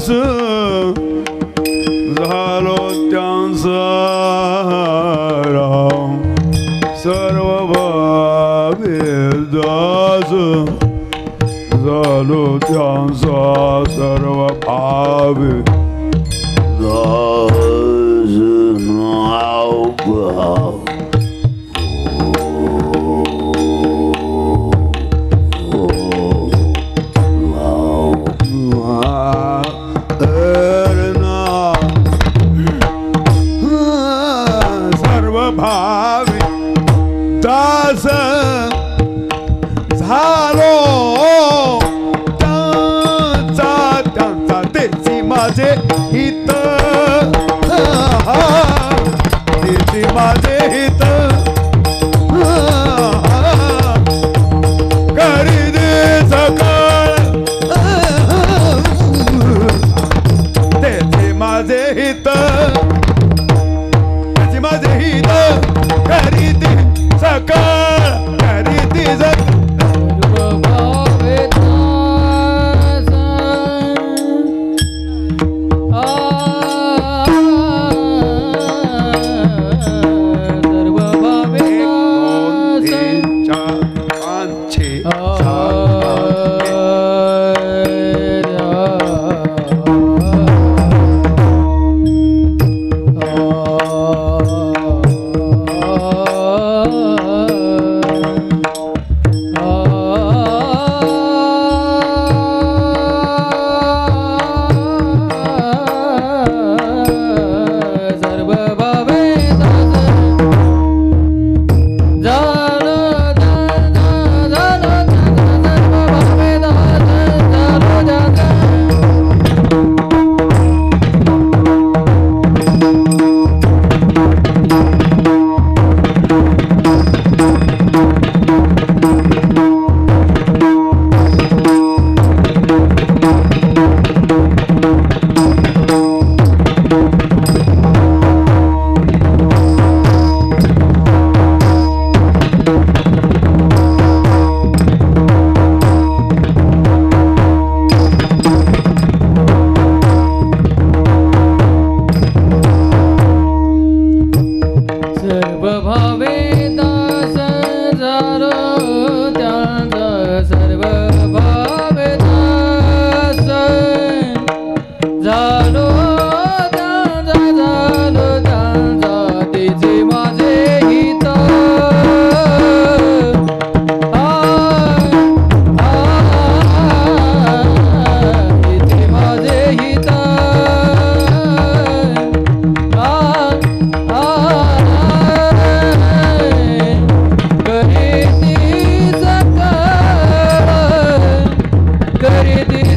दास झालो त्यांचा राम सर्व भावे दास झालो त्यांचा सर्व भावे दास नाव भाव भावी दास झालो त्यांचा तेची माझे हित तेची माझे हित करी दे सकाळ तेची माझे हित माझे हित करीती सकाळ करीती सर्व भावे 1 2 3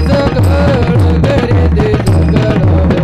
4 5 करे दे जगड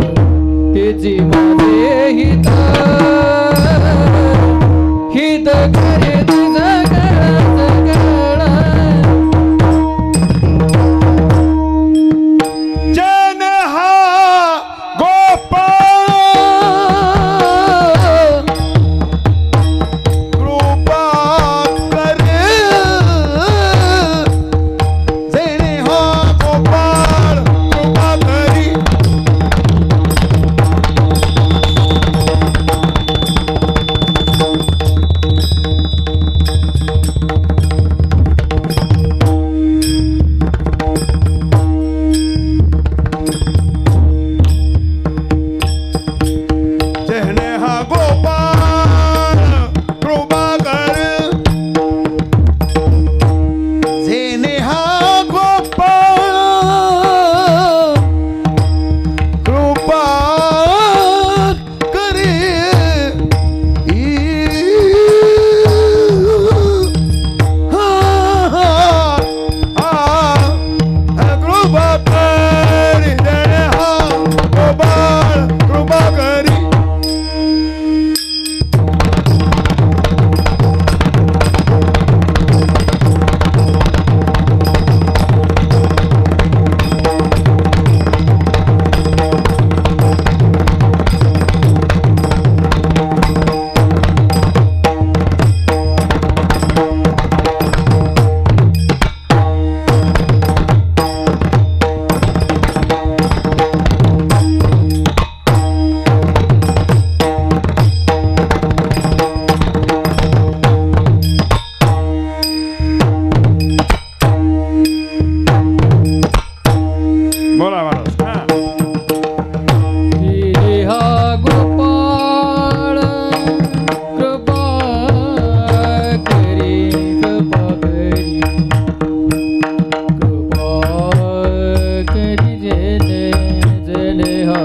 नेहा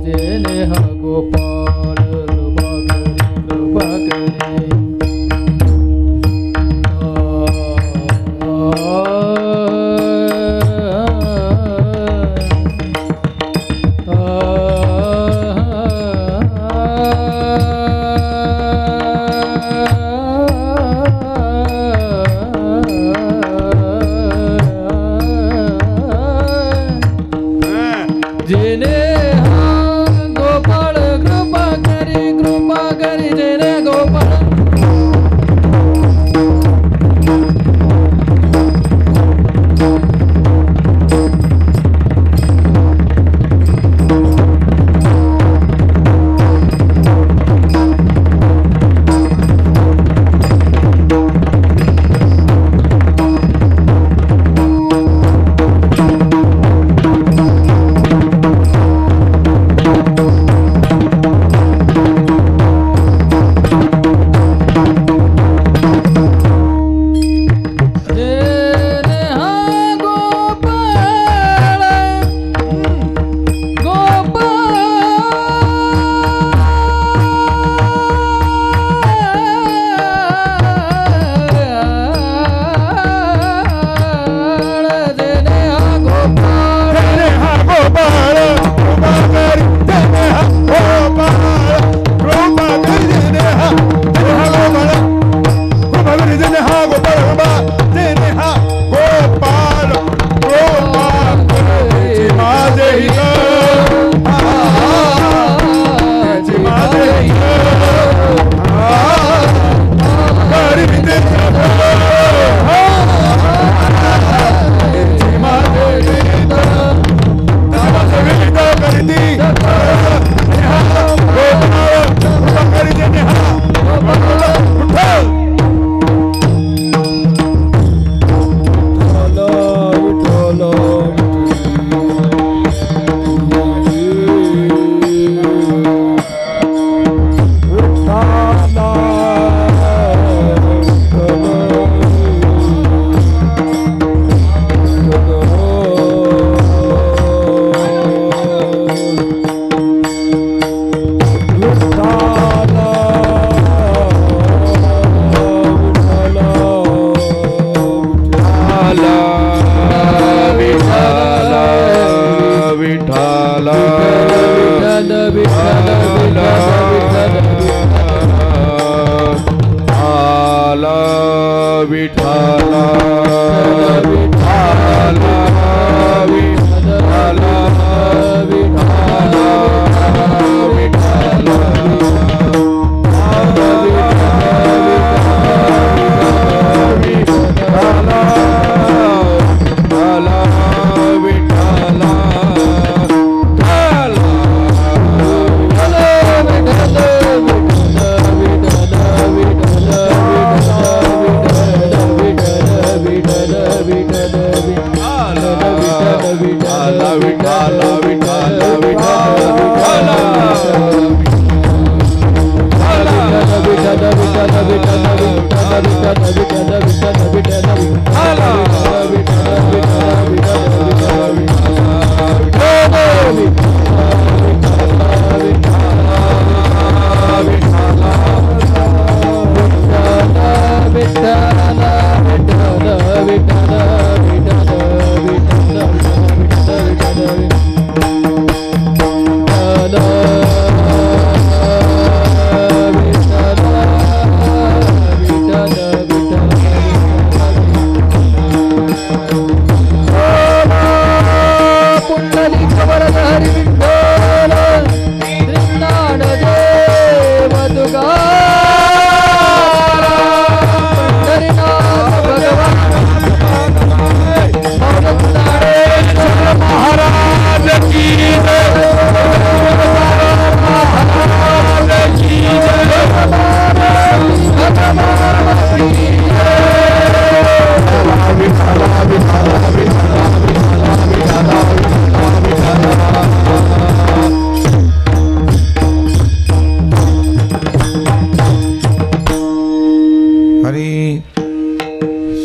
जय नेहा गोपाल कृपा करी जेने गोपाळ कृपा करी जेने गोपाळ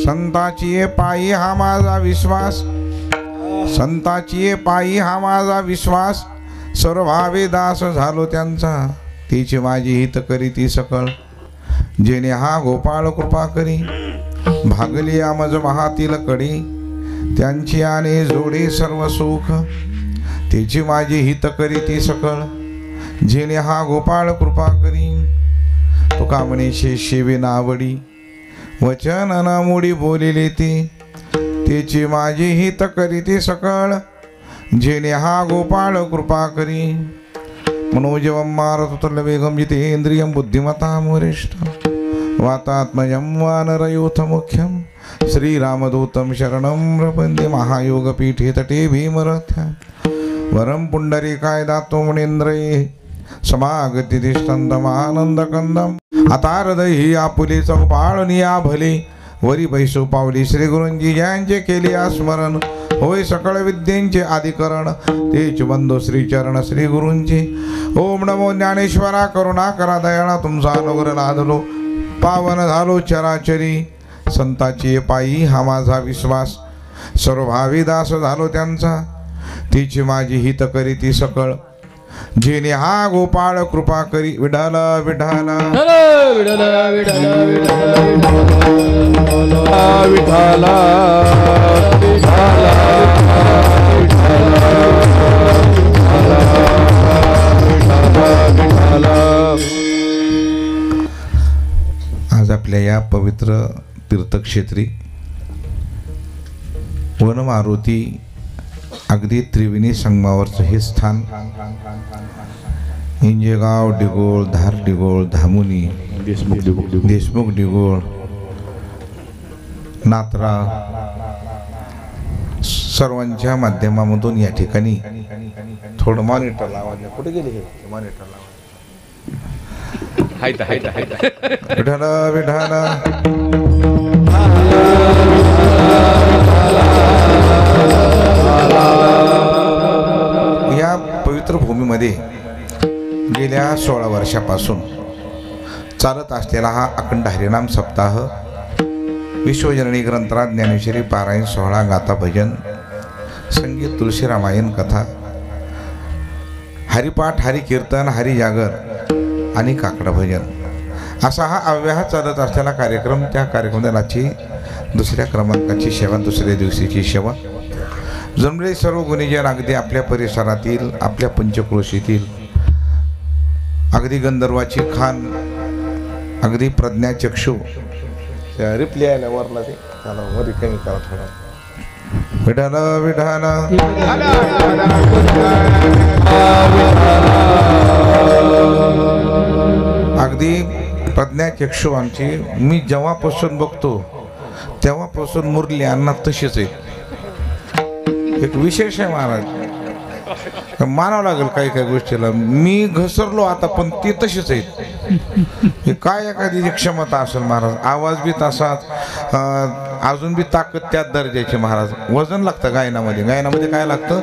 संताची पायी हा माझा विश्वास, संताची पायी हा माझा विश्वास, सर्व भावी दास झालो त्यांचा, तिची माझी हित करी ती सकळ. जेणे हा गोपाळ कृपा करी, भागली आमज महातील कडी. त्यांची आणि जोडी सर्व सुख, तिची माझी हित करी ती सकळ. जेणे हा गोपाळ कृपा करी, तुका म्हणे शेवी नावडी. वचन न मुडी बोलिले ती, तिची माझी हित करी ती सकळ. जेणे हा गोपाळ कृपा करी. मनोजवं मारुततुल्य वेगं जितेन्द्रियं बुद्धिमतां वरिष्ठं वातात्मजं वानरयूथमुख्यं श्रीरामदूतं शरणं प्रपद्ये. महायोगपीठे तटे भीमरथ्यां वरं पुण्डरीकाय दातो मुनीन्द्रये समागतिष्ठन्तमानन्दकन्दम्. आता हृदयी आपुले चौपाळनिया भले, वरी बैसू पावली श्री गुरूंजी ज्यांचे केले स्मरण. होय सकळ विद्येंचे आदिकरण, तेच बंधू श्री चरण श्री गुरूंचे. ओम नमो ज्ञानेश्वरा करुणा करा दयाळा, तुमचा अनुग्रह लादलो पावन झालो चराचरी. संताची पायी हा माझा विश्वास, सर्व भावी दास झालो त्यांचा, तिची माझी हित करी ती सकळ. जेणे हा गोपाळ कृपा करी. विठाल विठाल विठाला आज आपल्या या पवित्र तीर्थक्षेत्री वनमारुती अगदी त्रिवेणी संगमावरचं हे स्थान. इंजेगाव डिगोळ, धार डिगोळ, धामुनी, देशमुख डिगोळ, नात्रा सर्वांच्या माध्यमामधून या ठिकाणी थोडं मॉनिटर लावायला. कुठे गेले हे मॉनिटर लावा. विठाल विठाल या पवित्र भूमीमध्ये गेल्या 16 वर्षापासून चालत असलेला हा अखंड हरिनाम सप्ताह, विश्वजननी ग्रंथराज ज्ञानेश्वरी पारायण सोहळा, गाथा भजन, संगीत, तुळशी रामायण कथा, हरिपाठ, हरिकीर्तन, हरिजागर आणि काकडा भजन असा हा अव्याह चालत असलेला कार्यक्रम. त्या कार्यक्रमाची दुसऱ्या क्रमांकाची सेवा, दुसऱ्या दिवशीची सेवा. जमले सर्व गुणीजन अगदी आपल्या परिसरातील, आपल्या पंचक्रोशीतील, अगदी गंधर्वाची खान, अगदी प्रज्ञाचक्षु रिप्ले आल्या वरला ते त्याला वर कमी करा थोडा. विठाल विठाल अगदी प्रज्ञाचक्षु आमची. मी जेव्हापासून बघतो तेव्हापासून मुरली अण्णा तशीच आहे. एक विशेष आहे महाराज, मानावं लागेल काही काही गोष्टीला. मी घसरलो आता पण ती तशीच आहेत. हे काय एखादी क्षमता असेल महाराज. आवाज बी तसाच, अजून बी ताकद त्याच दर्जाची महाराज. वजन लागतं गायनामध्ये. गायनामध्ये काय लागतं?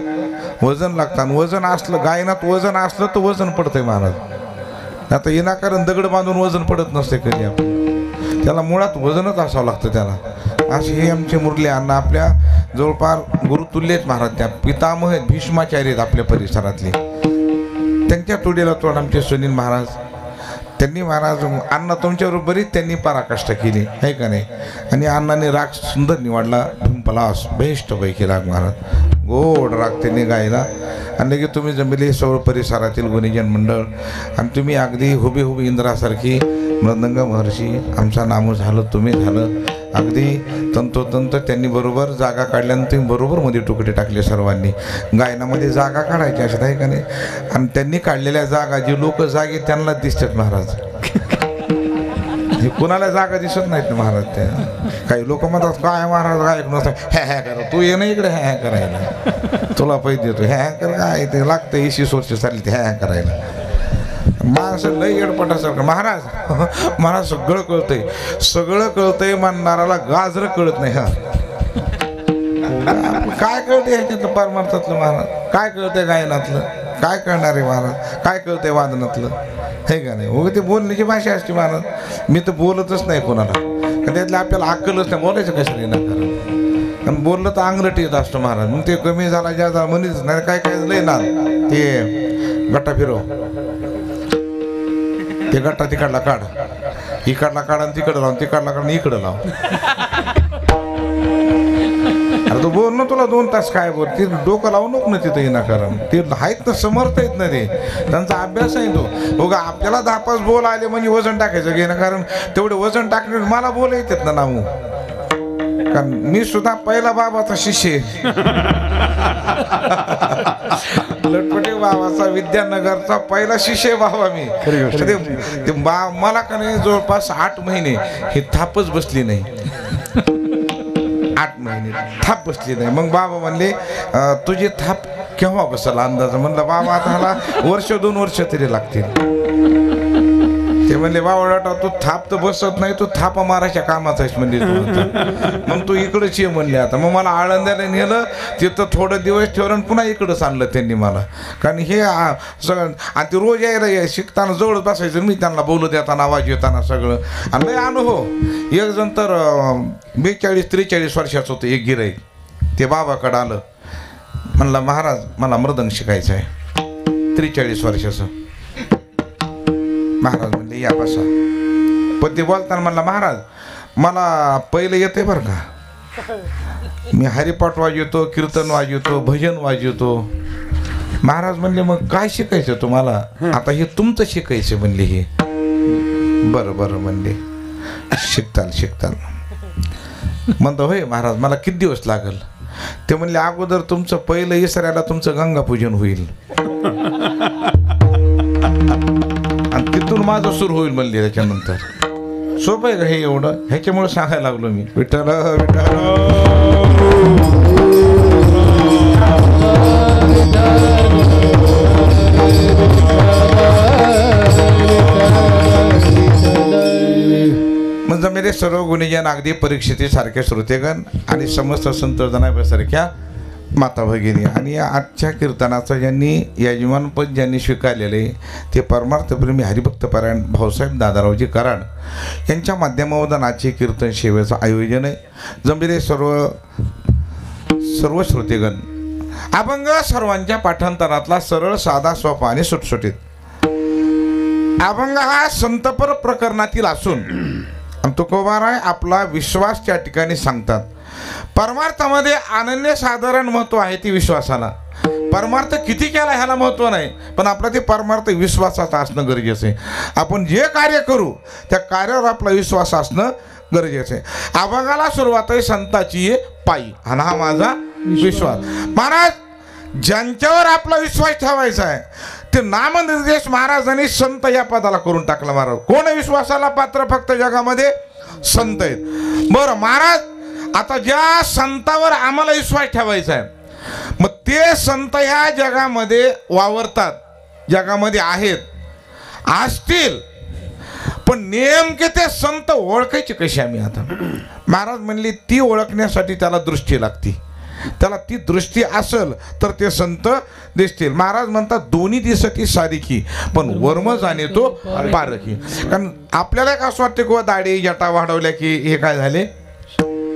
वजन लागतं. आणि वजन असलं, गायनात वजन असलं तर वजन पडतंय महाराज. आता विनाकारण दगड बांधून वजन पडत नसते कधी. आपण त्याला मुळात वजनच असावं लागतं त्याला. असे हे आमचे मुरली अण्णा आपल्या जवळपास गुरुतुल्यच महाराज. त्या पितामह आहेत, भीष्माचार्य आहेत आपल्या परिसरातले. त्यांच्या तोडीला तोड आमचे सुनील महाराज. त्यांनी महाराज अण्णा तुमच्याबरोबरीच त्यांनी पराकाष्ठा केली आहे का नाही. आणि अण्णाने राग सुंदर निवडला, ढुंपलास बेस्टपैकी राग महाराज. गोड राग त्यांनी गायला. आणि की तुम्ही जमले सर्व परिसरातील गुणीजन मंडळ, आणि तुम्ही अगदी हुबेहुबे इंद्रासारखी मृदंग महर्षी. आमचा नामो झालं, तुम्ही झालं. अगदी तंतोतंत त्यांनी बरोबर जागा काढल्यानंतर तुम्ही बरोबर मध्ये तुकडे टाकले सर्वांनी. गायनामध्ये जागा काढायची अशा आहे का नाही. आणि त्यांनी काढलेल्या जागा जी लोक जागे त्यांना दिसतात महाराज. हे कुणाला जागा दिसत नाहीत ना महाराज. त्या काही लोक म्हणतात काय महाराज गायक नसतं, हॅ हॅ करा. तू ये ना इकडे हॅ हॅ करायला, तुला पैसे देतो. हॅ हॅ कर काय ते लागतं 21 वर्ष चालली ते हॅ हॅ करायला. माणसं लय येडपटासारखं महाराज. महाराज सगळं कळतंय, सगळं कळतंय म्हणणाराला गाजर कळत नाही. हा काय कळतंय ह्याच्यातलं परमार्थातलं महाराज. काय कळतंय गायनातलं, काय कळणार आहे महाराज. काय कळतंय वादनातलं, हे का नाही. हो ते बोलण्याची भाषा असते महाराज. मी तर बोलतच नाही कोणाला, कारण त्यातलं आपल्याला अक्कलच नाही. बोलायचं कशाला ना कारण. आणि बोललं तर अंगलट येत असतं महाराज. मग ते कमी झाला ज्या म्हणीच नाही. काय काय लय ना ते गट्टा फिरव, ते गट्टा तिकडला काढ, इकडला काढ आणि तिकडं लाव, तिकडला काढ इकडं लाव. अरे तू बोल ना, तुला 2 तास काय बोल, ते डोकं लावू नको ना तिथं विनाकारण. ते आहेत ना, समर्थ आहेत ना, ते त्यांचा अभ्यास आहे तो. हो का, आपल्याला 10-5 बोल आले म्हणजे वजन टाकायचं घे ना, कारण तेवढे वजन टाकणे मला बोल येतात ना नामू. कारण मी सुद्धा पहिला बाबाचा शिष्य आहे. लटपटे बाबाचा विद्यानगरचा पहिला शिष्य आहे बाबा मी. ते मला का नाही जवळपास 8 महिने हे थापच बसली नाही. 8 महिने थाप बसली नाही. मग बाबा म्हणले तुझी थाप केव्हा बसला अंदाज. म्हणलं बाबा आता ह्याला 1-2 वर्ष तरी लागतील. ते म्हणले बाबा तू थाप तर बसत नाही, तू थापा मारायच्या कामाचा आहेस म्हणले तू. मग तू इकडंच ये म्हणले. आता मग मला आळंद्याला नेलं, तिथं थोडं दिवस ठेवलं आणि पुन्हा इकडंच आणलं त्यांनी मला. कारण हे सगळं आणि ते रोज यायला शिकताना जवळच बसायचं, मी त्यांना बोलू देताना आवाज येताना सगळं. आणि लय अनुभव. एक जण तर 42-43 वर्षाचं होतं, एक गिऱ्हाईक ते बाबाकडं आलं. म्हणलं महाराज मला मृदंग शिकायचं आहे. 43 वर्षाचं. महाराज म्हणले या बसा. पण ते बोलताना म्हणला महाराज मला पहिलं येते बरं का, मी हरिपाठ वाजवतो, कीर्तन वाजवतो, भजन वाजवतो. महाराज म्हणले मग काय शिकायचं तुम्हाला. आता हे तुमचं शिकायचं म्हणले. हे बरं बरं म्हणले, शिकताल. म्हणतो होय महाराज मला किती दिवस लागल. ते म्हणले अगोदर तुमचं पहिलं इसरायला तुमचं गंगापूजन होईल आणि तिथून माझं सुरू होईल म्हणले. त्याच्यानंतर सोपं आहे का हे एवढं. ह्याच्यामुळे सांगायला लागलो मी. विठ्ठल म्हणजे मेरे सर्व गुणीजन अगदी परीक्षेसारखे श्रोतेगण आणि समस्त संतजनासारख्या माता भगिनी आणि या आजच्या कीर्तनाचं ज्यांनी यजमानपद ज्यांनी स्वीकारलेले ते परमार्थप्रेमी हरिभक्तपरायण भाऊसाहेब दादारावजी कराड यांच्या माध्यमातून आजचे कीर्तन सेवेचं आयोजन आहे. जमलेले सर्व श्रोतेगण अभंग सर्वांच्या पाठांतरातला सरळ साधा सोपा आणि सुटसुटीत. अभंग हा संतपर प्रकरणातील असून तुकोबाराय आपला विश्वास त्या ठिकाणी सांगतात. परमार्थामध्ये अनन्यसाधारण महत्व आहे ती विश्वासाला. परमार्थ किती केला ह्याला महत्व नाही, पण आपला ते परमार्थ विश्वासाचा असणं गरजेचं आहे. आपण जे कार्य करू त्या कार्यावर आपला विश्वास असणं गरजेचं आहे. अभंगाला सुरुवात आहे संताची पायी आणि हा माझा विश्वास. महाराज ज्यांच्यावर आपला विश्वास ठेवायचा आहे ते नामनिर्देश महाराजांनी संत या पदाला करून टाकला. महाराज कोण विश्वासाला पात्र फक्त जगामध्ये संत आहेत. बरं महाराज आता ज्या संतावर आम्हाला विश्वास ठेवायचा आहे मग ते संत ह्या जगामध्ये वावरतात, जगामध्ये आहेत, असतील, पण नेमके ते संत ओळखायचे कसे आम्ही. आता महाराज म्हणले ती ओळखण्यासाठी त्याला दृष्टी लागते. त्याला ती दृष्टी असेल तर ते संत दिसतील. महाराज म्हणतात दोन्ही दिसती सारिखी पण वर्म जाणे तो पारखी. कारण आपल्याला एक असं वाटतं किंवा दाढी जटा वाढवल्या की हे काय झाले,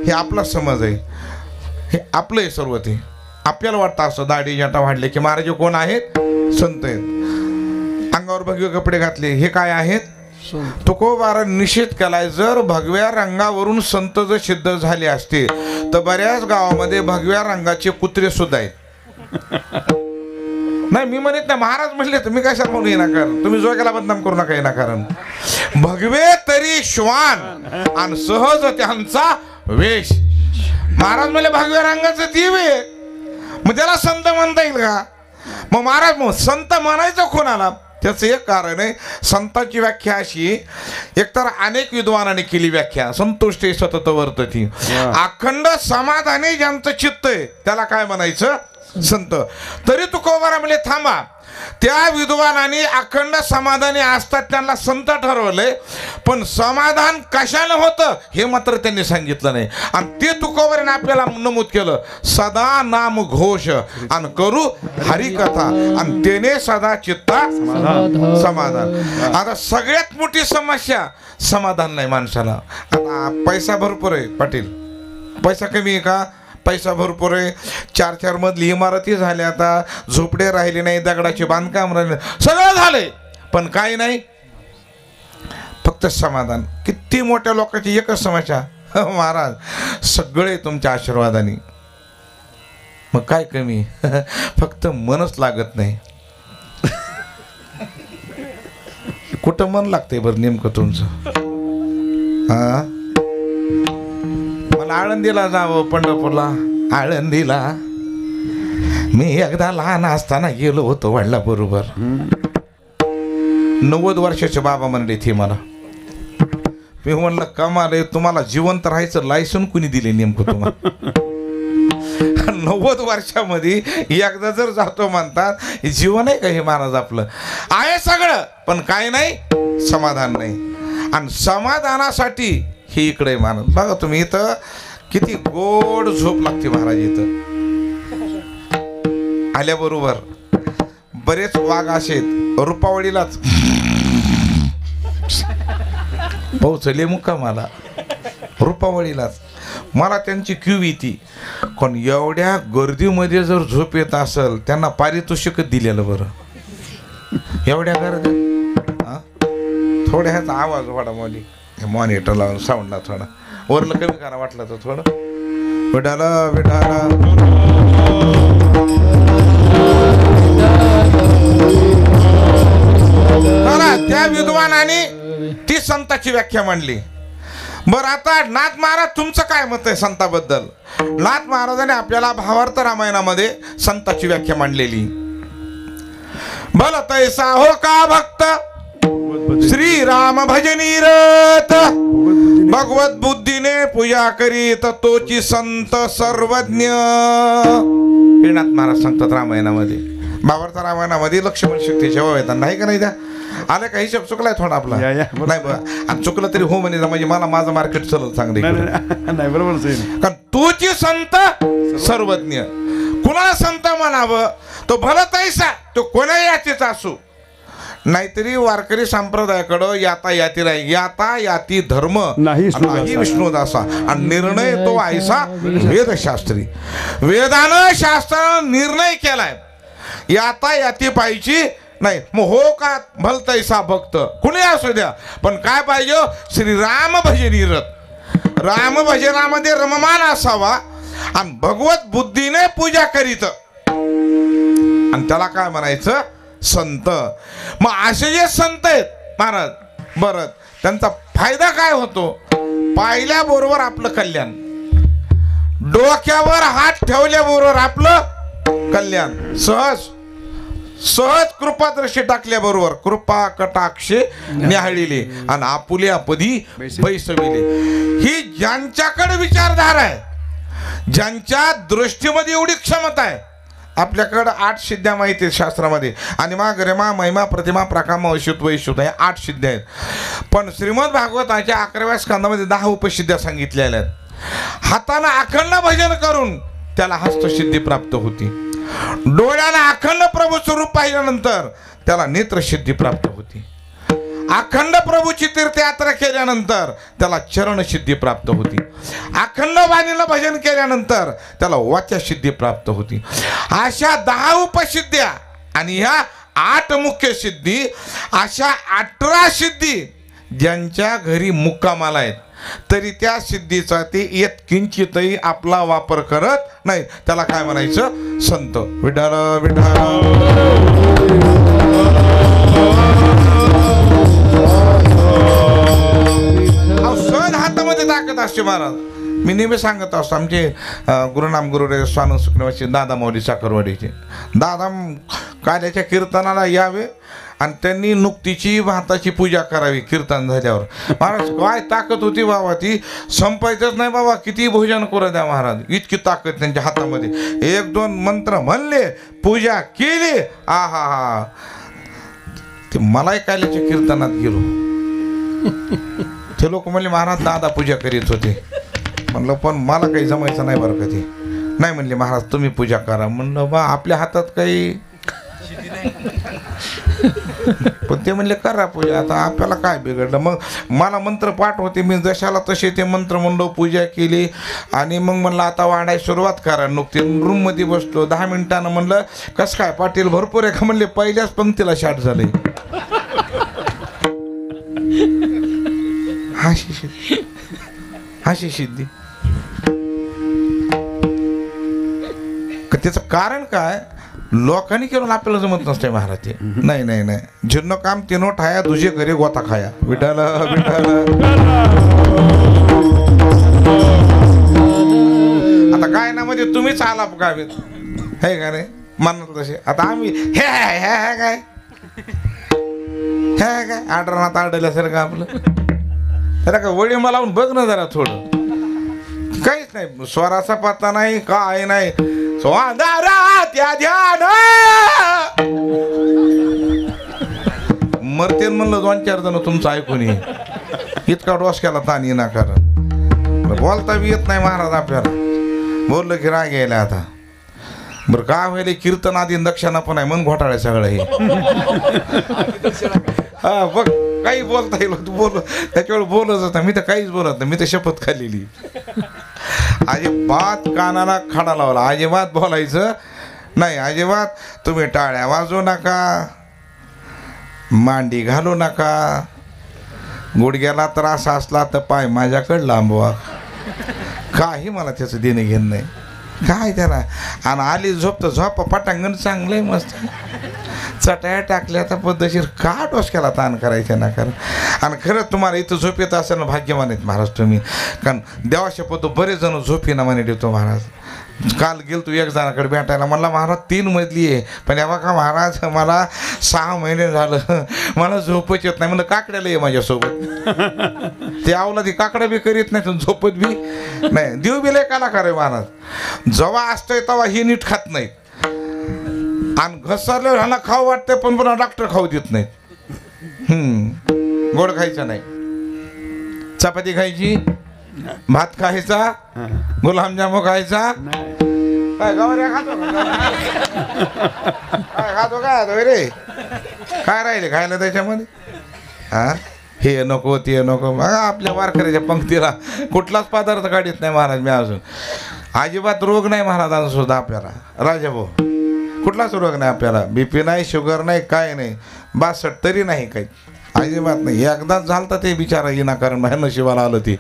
हे आपला समज आहे, हे आपलं आहे सर्व. ते आपल्याला वाटतं असं दाढी जटा वाढले की महाराज कोण आहेत, संत आहेत. अंगावर भगवे कपडे घातले हे काय आहेत, तुकोबारा निषेध केलाय. जर भगव्या रंगावरून संत जर सिद्ध झाले असते तर बऱ्याच गावामध्ये भगव्या रंगाचे कुत्रे सुद्धा आहेत. नाही मी म्हणत नाही, महाराज म्हणले तुम्ही काय म्हणू येणार, कारण तुम्ही जोग्याला बदनाम करू नका येणार. कारण भगवे तरी श्वान आणि सहज त्यांचा वेश. महाराज म्हणले भगव्या रंगाचं दिव आहे मग त्याला संत म्हणता येईल का. मग महाराज मग संत म्हणायचं कोणाला, त्याचं एक कारण आहे. संतांची व्याख्या अशी, एकतर अनेक विद्वानांनी केली व्याख्या, संतुष्टी सतत वर्तती. अखंड समाधानी ज्यांचं चित्त आहे त्याला काय म्हणायचं, संत. तरी तुकोबारा म्हणजे थांबा, त्या विद्वानांनी अखंड समाधानी असतात त्यांना संत ठरवलंय, पण समाधान कशाने होतं हे मात्र त्यांनी सांगितलं नाही. आणि ते तुकोबाराने आपल्याला नमूद केलं, सदा नाम घोष आणि करू हरिकथा आणि त्याने सदा चित्ता समाधान. आता सगळ्यात मोठी समस्या समाधान नाही माणसाला. आता पैसा भरपूर आहे पाटील, पैसा कमी आहे का, पैसा भरपूर आहे, 4-4 मजली इमारती झाल्या, आता झोपडे राहिले नाही, दगडाचे बांधकाम राहिले, सगळं झालंय, पण काही नाही, फक्त समाधान. किती मोठ्या लोकांची एकच समस्या, महाराज सगळे तुमच्या आशीर्वादाने. मग काय कमी, फक्त मनच लागत नाही. कुठं मन लागतंय बरं नेमकं तुमचं? हा, मला आळंदीला जावं, पंढरपूरला. आळंदीला मी एकदा लहान असताना गेलो होतो वडिलाबरोबर. 90 वर्षाचे बाबा म्हणले थे मला. मी म्हणलं कमाल आहे, तुम्हाला जिवंत राहायचं लायसन कुणी दिले नेमकं तुम्हाला? 90 वर्षामध्ये एकदा जर जातो म्हणतात, जीवन आहे का हे महाराज? आपलं आहे सगळं, पण काय नाही, समाधान नाही. आणि समाधानासाठी हे इकडे महाराज बघा तुम्ही, इथं किती गोड झोप लागते महाराज. इथं आल्याबरोबर बरेच वाघ असेत, रुपावळीलाच पोहोचले मुक्कामाला, रुपावळीलाच. मला त्यांची क्यू येते, पण एवढ्या गर्दीमध्ये जर झोप येत असेल, त्यांना पारितोषिकच दिलेलं बरं. एवढ्या गर्दी थोड्या ह्याचा आवाज वाढा मोली, मॉनिटर लावून साऊंडला थोडा वरलं कमी करा वाटलं तर थोडं. विठाला विठाला त्या विद्वानाने ती संताची व्याख्या मांडली. बरं, आता नाथ महाराज तुमचं काय मत आहे संताबद्दल? नाथ महाराजांनी आपल्याला भावार्थ रामायणामध्ये संताची व्याख्या मांडलेली. भल तैसा हो का भक्त श्रीराम भजनी रत, भगवत बुद्धीने पूजा करीत तोची संत सर्वज्ञ. हे नाथ महाराज सांगतात रामायणामध्ये, भावार्थ रामायणामध्ये. लक्ष्मण शक्तीच्या वेळेत नाही का नाही द्या आलं का? हिशोब चुकलाय थोडा आपला नाही बघा, आणि चुकलं तरी हो म्हणे, म्हणजे मला माझं मार्केट चालत चांगलं नाही बरोबर. कारण तूची संत सर्वज्ञ. कुणाला संत म्हणावं? तो भला तैसा, तो कोणा याचीच असो. नाहीतरी वारकरी संप्रदायाकडं याता याती राही, याता याती धर्म नाही विष्णुदासा. आणि निर्णय तो ऐसा वेदशास्त्री. वेदानं शास्त्रानं निर्णय केलाय, याता याती पाहिजे नाही. मग हो का भलतैसा भक्त कुणी असू द्या, पण काय पाहिजे? श्रीराम भजनी रत. राम भजनामध्ये रममान असावा आणि भगवत बुद्धीने पूजा करीत, आणि त्याला काय म्हणायचं? संत. मग असे जे संत आहेत महाराज, बरं त्यांचा फायदा काय होतो? पाहिल्याबरोबर आपलं कल्याण, डोक्यावर हात ठेवल्याबरोबर आपलं कल्याण, सहज सहज कृपादृष्टी टाकल्याबरोबर कृपा कटाक्षे न्याहाळिले आणि आपुल्या पदी बैसविले. ही ज्यांच्याकडे विचारधारा आहे, ज्यांच्या दृष्टीमध्ये एवढी क्षमता आहे. आपल्याकडं 8 सिद्ध्या माहिती आहेत शास्त्रामध्ये, आणि मा गरिमा महिमा प्रतिमा प्रकाम अशुत वैशुत हे 8 सिद्ध्या आहेत. पण श्रीमद भागवताच्या 11व्या स्कंदामध्ये 10 उपसिद्ध्या सांगितलेल्या आहेत. हातानं अखंड भजन करून त्याला हस्तसिद्धी प्राप्त होती. डोळ्याला अखंड प्रभू स्वरूप पाहिल्यानंतर त्याला नेत्रसिद्धी प्राप्त होती. अखंड प्रभूची तीर्थयात्रा केल्यानंतर त्याला चरणसिद्धी प्राप्त होती. अखंड वाणीला भजन केल्यानंतर त्याला वाच्यासिद्धी प्राप्त होती. अशा 10 उपसिद्ध्या आणि ह्या 8 मुख्य सिद्धी, अशा 18 सिद्धी ज्यांच्या घरी मुक्कामाला आहेत, तरी त्या सिद्धीचा ते यत्किंचितही आपला वापर करत नाही. त्याला काय म्हणायचं? संत. विठाल विठाल. सहज हातामध्ये ताकद असते महाराज. मी नेहमी सांगत असतो, आमचे गुरुनाम गुरुरे स्वानंद सुखनिवासी दादा माऊली साखरवाडीचे दादा काल्याच्या कीर्तनाला यावे आणि त्यांनी नुकतीची भाताची पूजा करावी कीर्तन झाल्यावर. महाराज काय ताकद होती बाबा, ती संपायचंच नाही बाबा, किती भोजन करू द्या महाराज, इतकी ताकद त्यांच्या हातामध्ये. 1-2 मंत्र म्हणले, पूजा केली, आ हा हा. ते मलाही काल्याच्या कीर्तनात गेलो, ते लोक म्हणले महाराज दादा पूजा करीत होते. म्हणलं पण मला काही जमायचं नाही बरं का. ते नाही म्हणले महाराज तुम्ही पूजा करा. म्हणलं बा आपल्या हातात काही पण ते म्हणले करा पूजा, आता आपल्याला काय बिघडलं. मग मला मंत्र पाठ होते, मी जशाला तसे ते मंत्र म्हणलो, पूजा केली आणि मग म्हणलं आता वाढायला सुरुवात करा. नुकती रूम मध्ये बसलो, 10 मिनिटानं म्हणलं कसं काय पाटील भरपूर आहे का, म्हणले पहिल्याच पंक्तीला शाट झाले. हाशी सिद्धी. त्याचं कारण काय, लोकांनी केलं आपल्याला जमत नसते महाराज. ते नाही नाही नाही, जिन्न काम तिनो ठाया तुझे घरी गोता खाया. विठाल विठाल. आता काय ना म्हणजे तुम्हीच आलाप गावीत हे का रे म्हणत तसे. आता आम्ही हे हे काय हे काय आडरणात आडल्यासारखं आपलं. जरा का वळी मला लावून बघ ना जरा थोडं. काहीच नाही, स्वराचा पत्ता नाही, काय नाही. त्या ध्यान मरते म्हणलं 2-4 जण तुमचं ऐकून इतका डोसक्याला ताण येणार. कारण बोलता बी येत नाही महाराज आपल्याला. बोललं की राग यायला आता. बरं का व्हायला कीर्तन आधी दक्षिणा पण आहे, मन घोटाळे सगळं हे. हा बघ काही बोलता येईल तू बोल, त्याच्यावर बोलत होता. मी तर काहीच बोलत नाही, मी तर शपथ खाल्लेली. अजिबात कानाला खडा लावला, अजिबात बोलायचं नाही. अजिबात तुम्ही टाळ्या वाजवू नका, मांडी घालू नका. गुडघ्याला त्रास असला तर पाय माझ्याकडे लांबवा. काही मला त्याचं देणं घेणं नाही काय त्याला. आणि आली झोप तर झोप पटांगण चांगलंय मस्त. चटाया टाकल्या तर पद्धतशीर का डोसक्याला ताण करायचं ना. कारण आणि खरंच तुम्हाला इथं झोप येत असेल ना, भाग्यवान आहेत महाराज तुम्ही. कारण देवाच्या पद्धत बरेच जण झोपीना म्हणे देतो महाराज. काल गेलो तू एक जणाकडे भेटायला, म्हणला महाराज 3 मजली आहे, पण या बघा महाराज मला 6 महिने झालं मला झोपच येत नाही. म्हणलं काकड्याला ये माझ्यासोबत. ते आवला ती काकड्या बी करीत नाही, झोपत बी नाही. देव बी लय कलाकार आहे महाराज. जेव्हा असतोय तेव्हा ही नीट खात नाहीत, आणि घसरले ह्याला खाऊ वाटते पण पुन्हा डॉक्टर खाऊ देत नाहीत. गोड खायचं नाही, चपाती खायची, भात खायचा, गुलाबजामू खायचा. काय गवऱ्या खातो काय खातो काय रे, काय राहिले खायला त्याच्यामध्ये. हा हे नको ते नको. बघा आपल्या वारकऱ्याच्या पंक्तीला कुठलाच पदार्थ काढत नाही महाराज मी अजून. अजिबात रोग नाही महाराज अजून सुद्धा आपल्याला. राजाभाऊ कुठलाच रोग नाही आपल्याला. BP नाही, शुगर नाही, काय नाही. 62 तरी नाही काही, अजिबात नाही. एकदाच झालं ते बिचारा येईना, कारण माझ्या नशिबाला आलं ती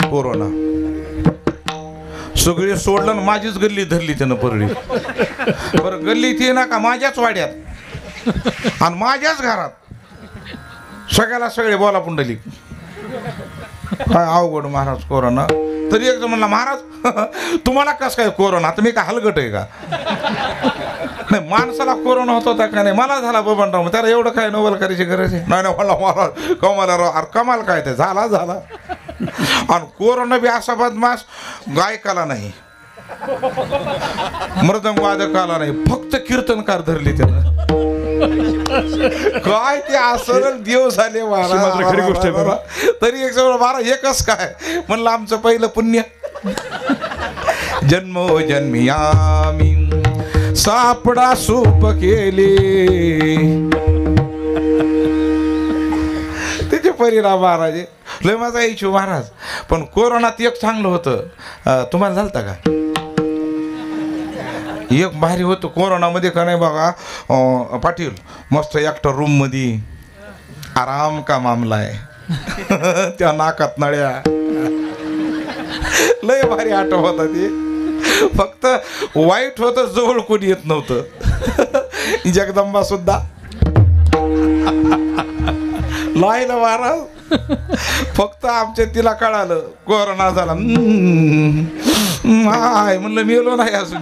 कोरोना. सगळे सोडलं ना, माझीच गल्ली धरली त्यानं परडी. बरं गल्ली ती ना का माझ्याच वाड्यात आणि माझ्याच घरात. सगळ्याला सगळे बोला पुंडली. काय अवघड महाराज कोरोना. तरी एकदम म्हणला महाराज तुम्हाला कसं काय कोरोना, आता मी काय हलगट आहे का. नाही माणसाला कोरोना होत होता का नाही, मला झाला बबनराव. त्याला एवढं काय नोबल करायची गरज आहे. नाही मला महाराज कमाला राव. अरे कमाल काय ते झाला. आणि कोरोना बी असा बदमाश, गायकाला नाही, मृदंग वादकाला नाही, फक्त कीर्तनकार धरले त्यानं. काय ते असं देव झाले महाराज. खरी गोष्ट आहे. तरी एक महाराज एकच काय म्हणलं आमचं पहिलं पुण्य. जन्मोजन्मी आम्ही सापडा सूप केले, त्याचे परिणाम महाराज लय माझा यायचो महाराज. पण कोरोनात एक चांगलं होतं. तुम्हाला झालता का. एक भारी होतं कोरोनामध्ये का नाही बघा पाटील. मस्त एकटा रूम मध्ये आराम का मामला आहे. त्या नाकात नळ्या लय भारी आठव होता ते. फक्त वाईट होतं जवळ कोणी येत नव्हतं. जगदंबा सुद्धा लायला महाराज. फक्त आमच्या तिला कळालं कोरोना झाला. म्हणलं मेलो नाही अजून.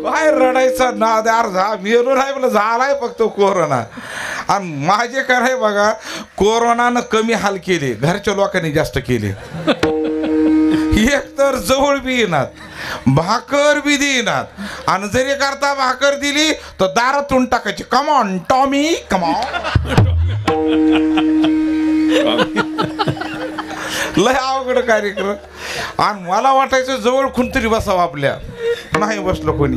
काय रडायचा नाद अर्धा. मेलो नाही म्हणलं, झालाय फक्त कोरोना. आणि माझे काय बघा, कोरोनानं कमी हाल केले, घरच्या लोकांनी जास्त केले. एक तर जवळ बी येणार, भाकर बी देणार, आणि जरी करता भाकर दिली तर दारातून टाकायची. Come on Tommy come on. लय अवघड कार्यक्रम. आणि मला वाटायचं जवळ कोणतरी बसावं आपल्या, नाही बसलो कोणी.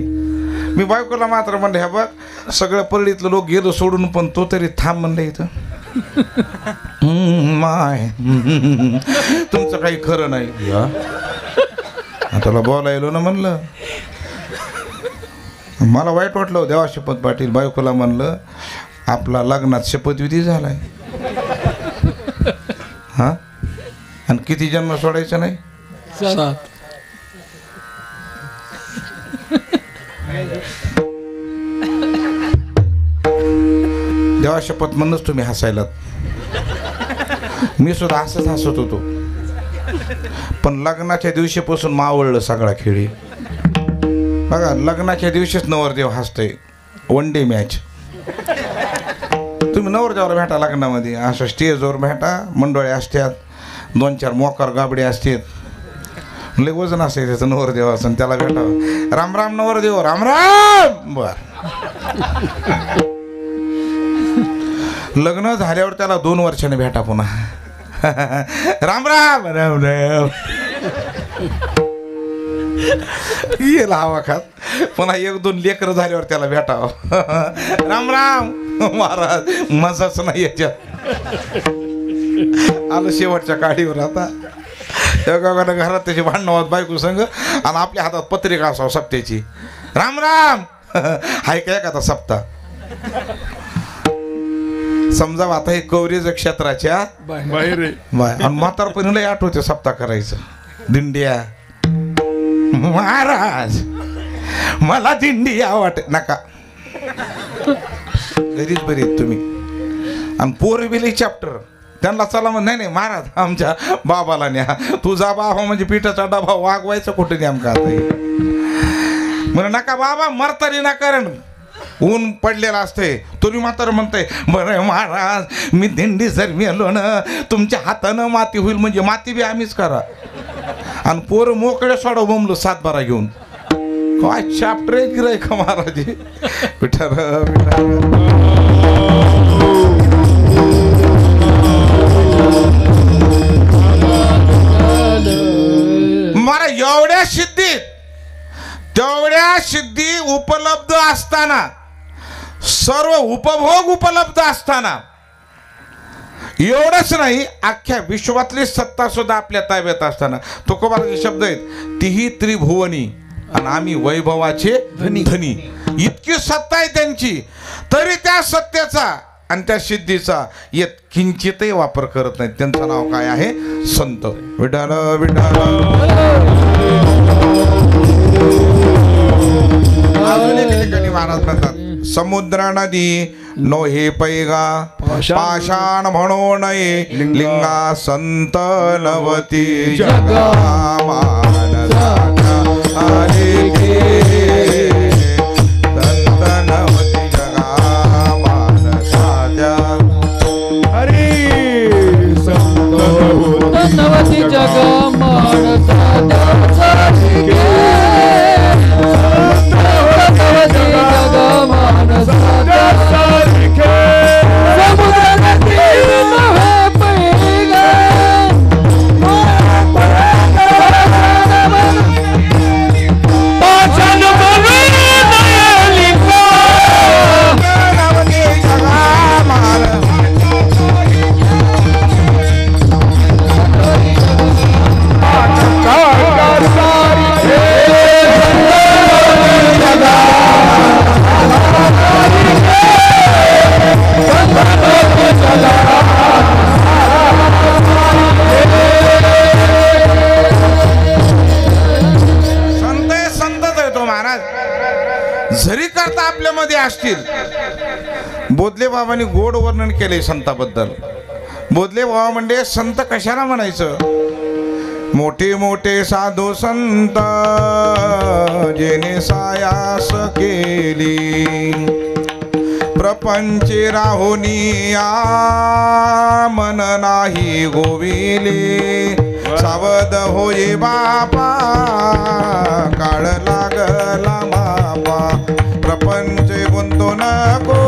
मी बायकोला मात्र म्हणलं ह्या बघ सगळं परळीतलं लोक गेलो सोडून पण तो तरी थांब म्हणलं इथं. माय तुमचं काही खरं नाही. तुला बोलायलो ना म्हणलं. मला वाईट वाटलं देवा शपथ पाटील. बायकोला म्हणलं आपला लग्नात शपथविधी झालाय हा आणि किती जन्म सोडायचं नाही. 7. देवा शपथ म्हणूनच तुम्ही हसायलात. मी सुद्धा असंच हसत होतो पण लग्नाच्या दिवशीपासून मावळलं सगळा खेळी. बघा लग्नाच्या दिवशीच नवरदेव हसतोय. 1 डे मॅच. तुम्ही नवरदेवाला भेटा लग्नामध्ये असं स्टेजवर भेटा. मंडळी असतात 2-4 मोकार गाबडे असतात लय वजन असेल त्याचं नवरदेव असं त्याला भेटावं. राम राम नवरदेव. राम राम. बर लग्न झाल्यावर त्याला 2 वर्षाने भेटा पुन्हा. राम राम. राम राम. येईल हवा खात पुन्हा 1-2 लेकरं झाल्यावर त्याला भेटावं. राम राम महाराज. मजाच नाही याच्यात. आलं शेवटच्या काडीवर. आता घरात त्याची भांडणं होत बायको संग आणि आपल्या हातात पत्रिका असावं सप्त्याची. राम राम. हाय काय का आता सप्ता समजा आता हे कवरेज क्षेत्राच्या बाहेर आणि म्हातारपणीला आठवते सप्ता करायचं. दिंड्या. महाराज मला दिंडी आवडते नका. घरीच बरी आहेत तुम्ही. आणि पोर बिली चॅप्टर त्यांना चला मग नाही महाराज आमच्या बाबाला न्या. तुझा बाबा म्हणजे पिठाचा डबा वागवायचं कुठे नेमका आता. म्हणे नका बाबा मरतारी ना कारण ऊन पडलेलं असते. तुम्ही म्हातार म्हणताय बरं महाराज मी दिंडी जर मेलो ना तुमच्या हातानं माती होईल म्हणजे माती बी आम्हीच करा. आणि पोरं मोकळे सोडव बोंबलो 7-12 घेऊन. काय चॅप्टर आहे गिराय का महाराज. विठार मला एवढ्या सिद्धीत तेवढ्या सिद्धी उपलब्ध असताना सर्व उपभोग उपलब्ध असताना एवढंच नाही अख्ख्या विश्वातली सत्ता सुद्धा आपल्या ताब्यात असताना तुकोबाचे शब्द आहेत तीही त्रिभुवनी आणि आम्ही वैभवाचे धनी. इतकी सत्ता आहे त्यांची तरी त्या सत्तेचा आणि त्या सिद्धीचा येत किंचितही वापर करत नाहीत. त्यांचं नाव काय आहे संत. विठाल विठाल. महाराज म्हणतात समुद्र नदी नोहे पैगा पाषाण म्हणू नये लिंगा संत नवती जगा मानसाच्या आले गे. संत नवती जगा मानसाच्या हरी संत नवती जगा मानसाच्या झरी करता आपल्यामध्ये असतील. बोधले बाबांनी गोड वर्णन केले संताबद्दल. बोधले बाबा म्हणजे संत कशाला म्हणायचं. मोठे मोठे साधू संत जेने सायास केली प्रपंचे राहुनिया मन नाही गोविले. सावध होई बापा काळ लागला मापा प्रपंच गुंतू नको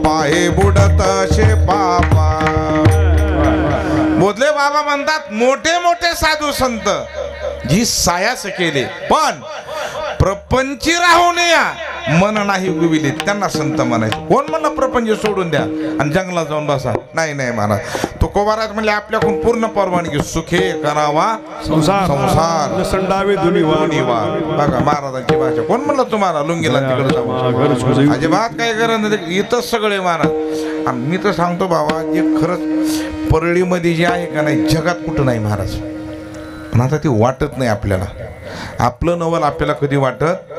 पाहे बुडत शे पापा. बोधले बाबा म्हणतात मोठे मोठे साधू संत जी सायास केले पण प्रपंची राहू नया मन नाही गुविले त्यांना संत म्हणायचं. कोण म्हणलं प्रपंच सोडून द्या आणि जंगलात जाऊन बसा? नाही नाही महाराज. तुकोबाराज म्हणले आपल्याकडून पूर्ण परवानगी सुखे करावा संसार संडावे दुनिवार. बघा महाराजांची भाषा. कोण म्हणलं तुम्हाला लुंगीला तिकडे जाऊ? अजिबात काय गरज नाही. इथंच सगळे महाराज. आणि मी तर सांगतो बाबा जे खरंच परळीमध्ये जे आहे का नाही जगात कुठं नाही महाराज. पण आता ती वाटत नाही आपल्याला. आपलं नवल आपल्याला कधी वाटत.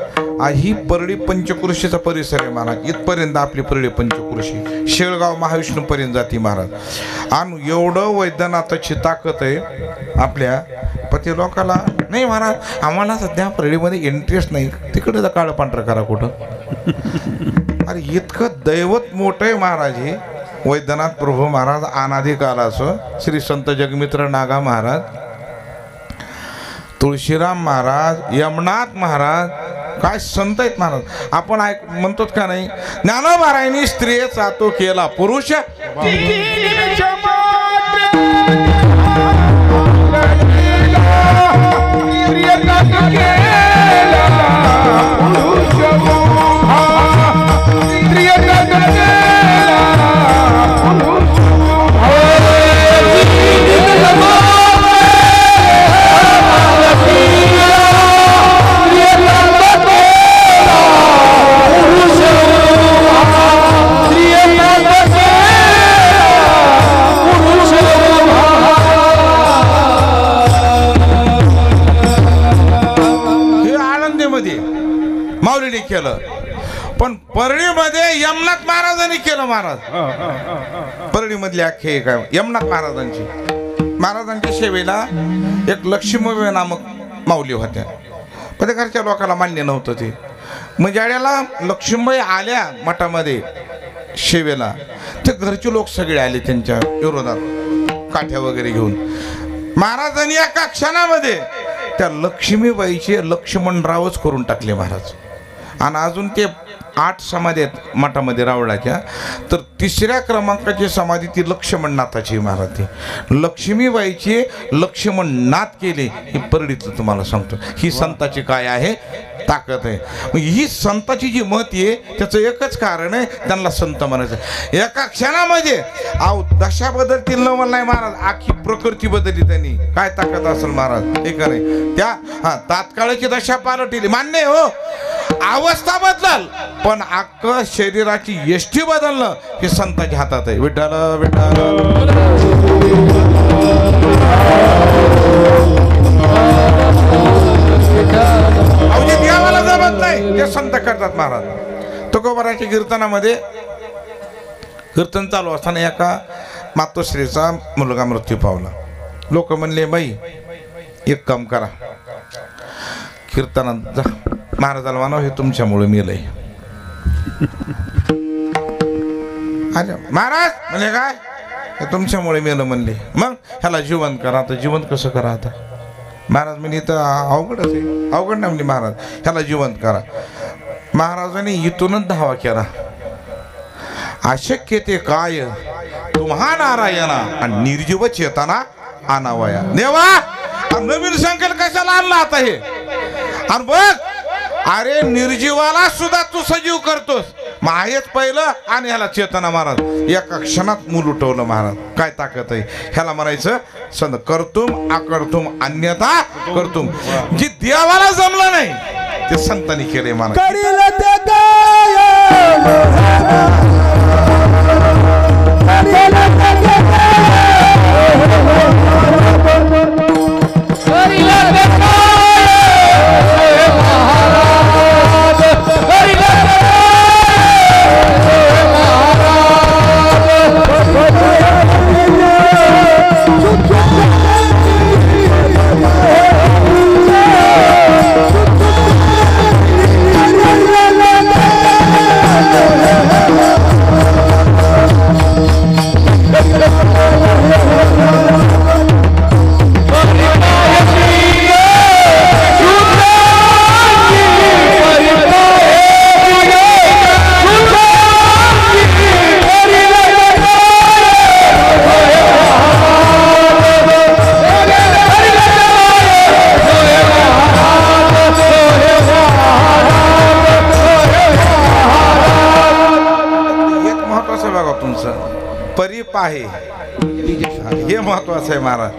ही परळी पंचकृषीचा परिसर आहे महाराज. इथपर्यंत आपली परळी पंचकृषी शेळगाव महाविष्णूपर्यंत जाते महाराज. आणि एवढं वैद्यनाथाची ताकद आहे आपल्या पती लोकाला. नाही महाराज आम्हाला सध्या परळीमध्ये इंटरेस्ट नाही. तिकडे तर काळं पांढरं करा कुठं. अरे इतकं दैवत मोठं आहे महाराज हे वैद्यनाथ प्रभू महाराज. अनादी कालाचं श्री संत जगमित्र नागा महाराज, तुळशीराम महाराज, यमनाथ महाराज, काय संत आहेत महाराज. आपण म्हणतो का नाही ज्ञानोबारायनी स्त्रियेचा तो केला पुरुष. माऊलीने केलं. पण परळीमध्ये यमनाथ महाराजांनी केलं महाराज. परळीमधली आख्ये काय यमनाथ महाराजांच्या सेवेला एक लक्ष्मीबाई नामक माऊली होत्या. पण घरच्या लोकांना मान्य नव्हतं ते. मग ज्यावेळेला लक्ष्मीबाई आल्या मठामध्ये सेवेला ते घरचे लोक सगळे आले त्यांच्या विरोधात काठ्या वगैरे घेऊन. महाराजांनी एका क्षणामध्ये त्या लक्ष्मीबाईचे लक्ष्मणरावच करून टाकले महाराज. आणि अजून ते 8 समाधी आहेत मठामध्ये रावळाच्या. तर 3ऱ्या क्रमांकाची समाधी ती लक्ष्मणनाथाची महाराज. ती लक्ष्मीबाईची लक्ष्मणनाथ केले. ही परळीतलं तुम्हाला सांगतो. ही संताची काय आहे ताकद आहे. ही संताची जी मत आहे त्याचं एकच कारण आहे त्यांना संत म्हणायचं. एका क्षणामध्ये दशा बदलतील नवल नाही महाराज. आखी प्रकृती बदलली त्यांनी. काय ताकद असेल महाराज हे करे. त्या तात्काळची दशा पालटली मान्य हो. अवस्था बदलाल पण अख्ख शरीराची यष्टी बदलणं हे संताच्या हातात आहे. विठ्ठल विठ्ठल. देवाला जमत नाही ते संत करतात महाराज. तुकोबाराच्या कीर्तनामध्ये कीर्तन चालू असताना एका मातोश्रीचा मुलगा मृत्यू पावला. लोक म्हणले बाई एक काम करा कीर्तनात जा. महाराजाला मानव हे तुमच्यामुळे मेलंय. अरे महाराज म्हणजे काय हे तुमच्यामुळे मेलं म्हणले. मग ह्याला जिवंत करा. आता जिवंत कसं करा आता महाराज म्हणजे तर अवघडच आहे. अवघड नाही म्हणले महाराज ह्याला जिवंत करा. महाराजांनी इथूनच धावा केला. अशक्य ते काय तुम्हा नारायणा आणि निर्जीव चेतना आणावया. देवा नवीन संकल्प कशाला आणला आता हे. आणि बघ अरे निर्जीवाला सुद्धा तू सजीव करतोस. माहेच पहिलं आणि ह्याला चेतना महाराज एका क्षणात मूल उठवलं महाराज. काय ताकद आहे ह्याला म्हणायचं संत. करतुम अकर्तुम अन्यथा करतुम. जी देवाला जमलं नाही ते संतांनी केले महाराज. परी पाहे हे महत्वाचं आहे महाराज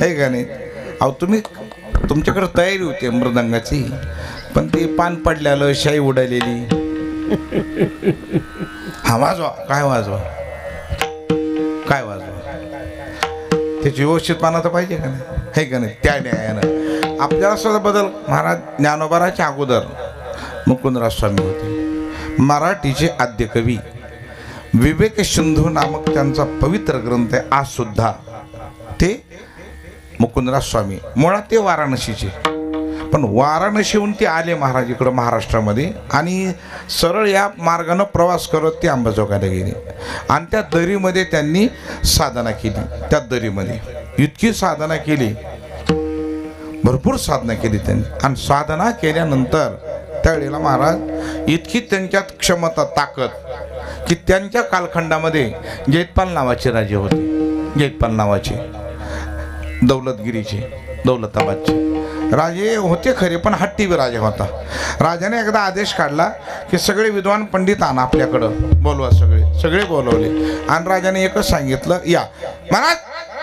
हे का नाही. अहो तुम्ही तुमच्याकडे तयारी होती मृदंगाची पण ते पान पडलेलं शाई उडालेली. हा वाजवा काय वाजवा काय वाजवा त्याची व्यवस्थितपणा तर पाहिजे का नाही हे का नाही. त्या न्यायानं आपल्याला सुद्धा बदल महाराज ज्ञानोबाराच्या अगोदर मुकुंदराज स्वामी होते. मराठीचे आद्य कवी विवेक सिंधू नामक त्यांचा पवित्र ग्रंथ आहे. आज सुद्धा ते मुकुंदराज स्वामी मुळात ते वाराणसीचे पण वाराणसीहून ते आले महाराज इकडं महाराष्ट्रामध्ये आणि सरळ या मार्गानं प्रवास करत ते अंबाजोगाईला गेले आणि त्या दरीमध्ये त्यांनी साधना केली. त्या दरीमध्ये इतकी साधना केली भरपूर साधना केली त्यांनी आणि साधना केल्यानंतर त्यावेळेला महाराज इतकी त्यांच्यात क्षमता ताकद की त्यांच्या कालखंडामध्ये जैतपाल नावाचे राजे होते. जैतपाल नावाचे दौलतगिरीचे दौलताबादचे राजे होते खरे पण हट्टी राजा होता. राजाने एकदा आदेश काढला की सगळे विद्वान पंडित आणा आपल्याकडं बोलवा. सगळे बोलवले आणि राजाने एकच सांगितलं या महाराज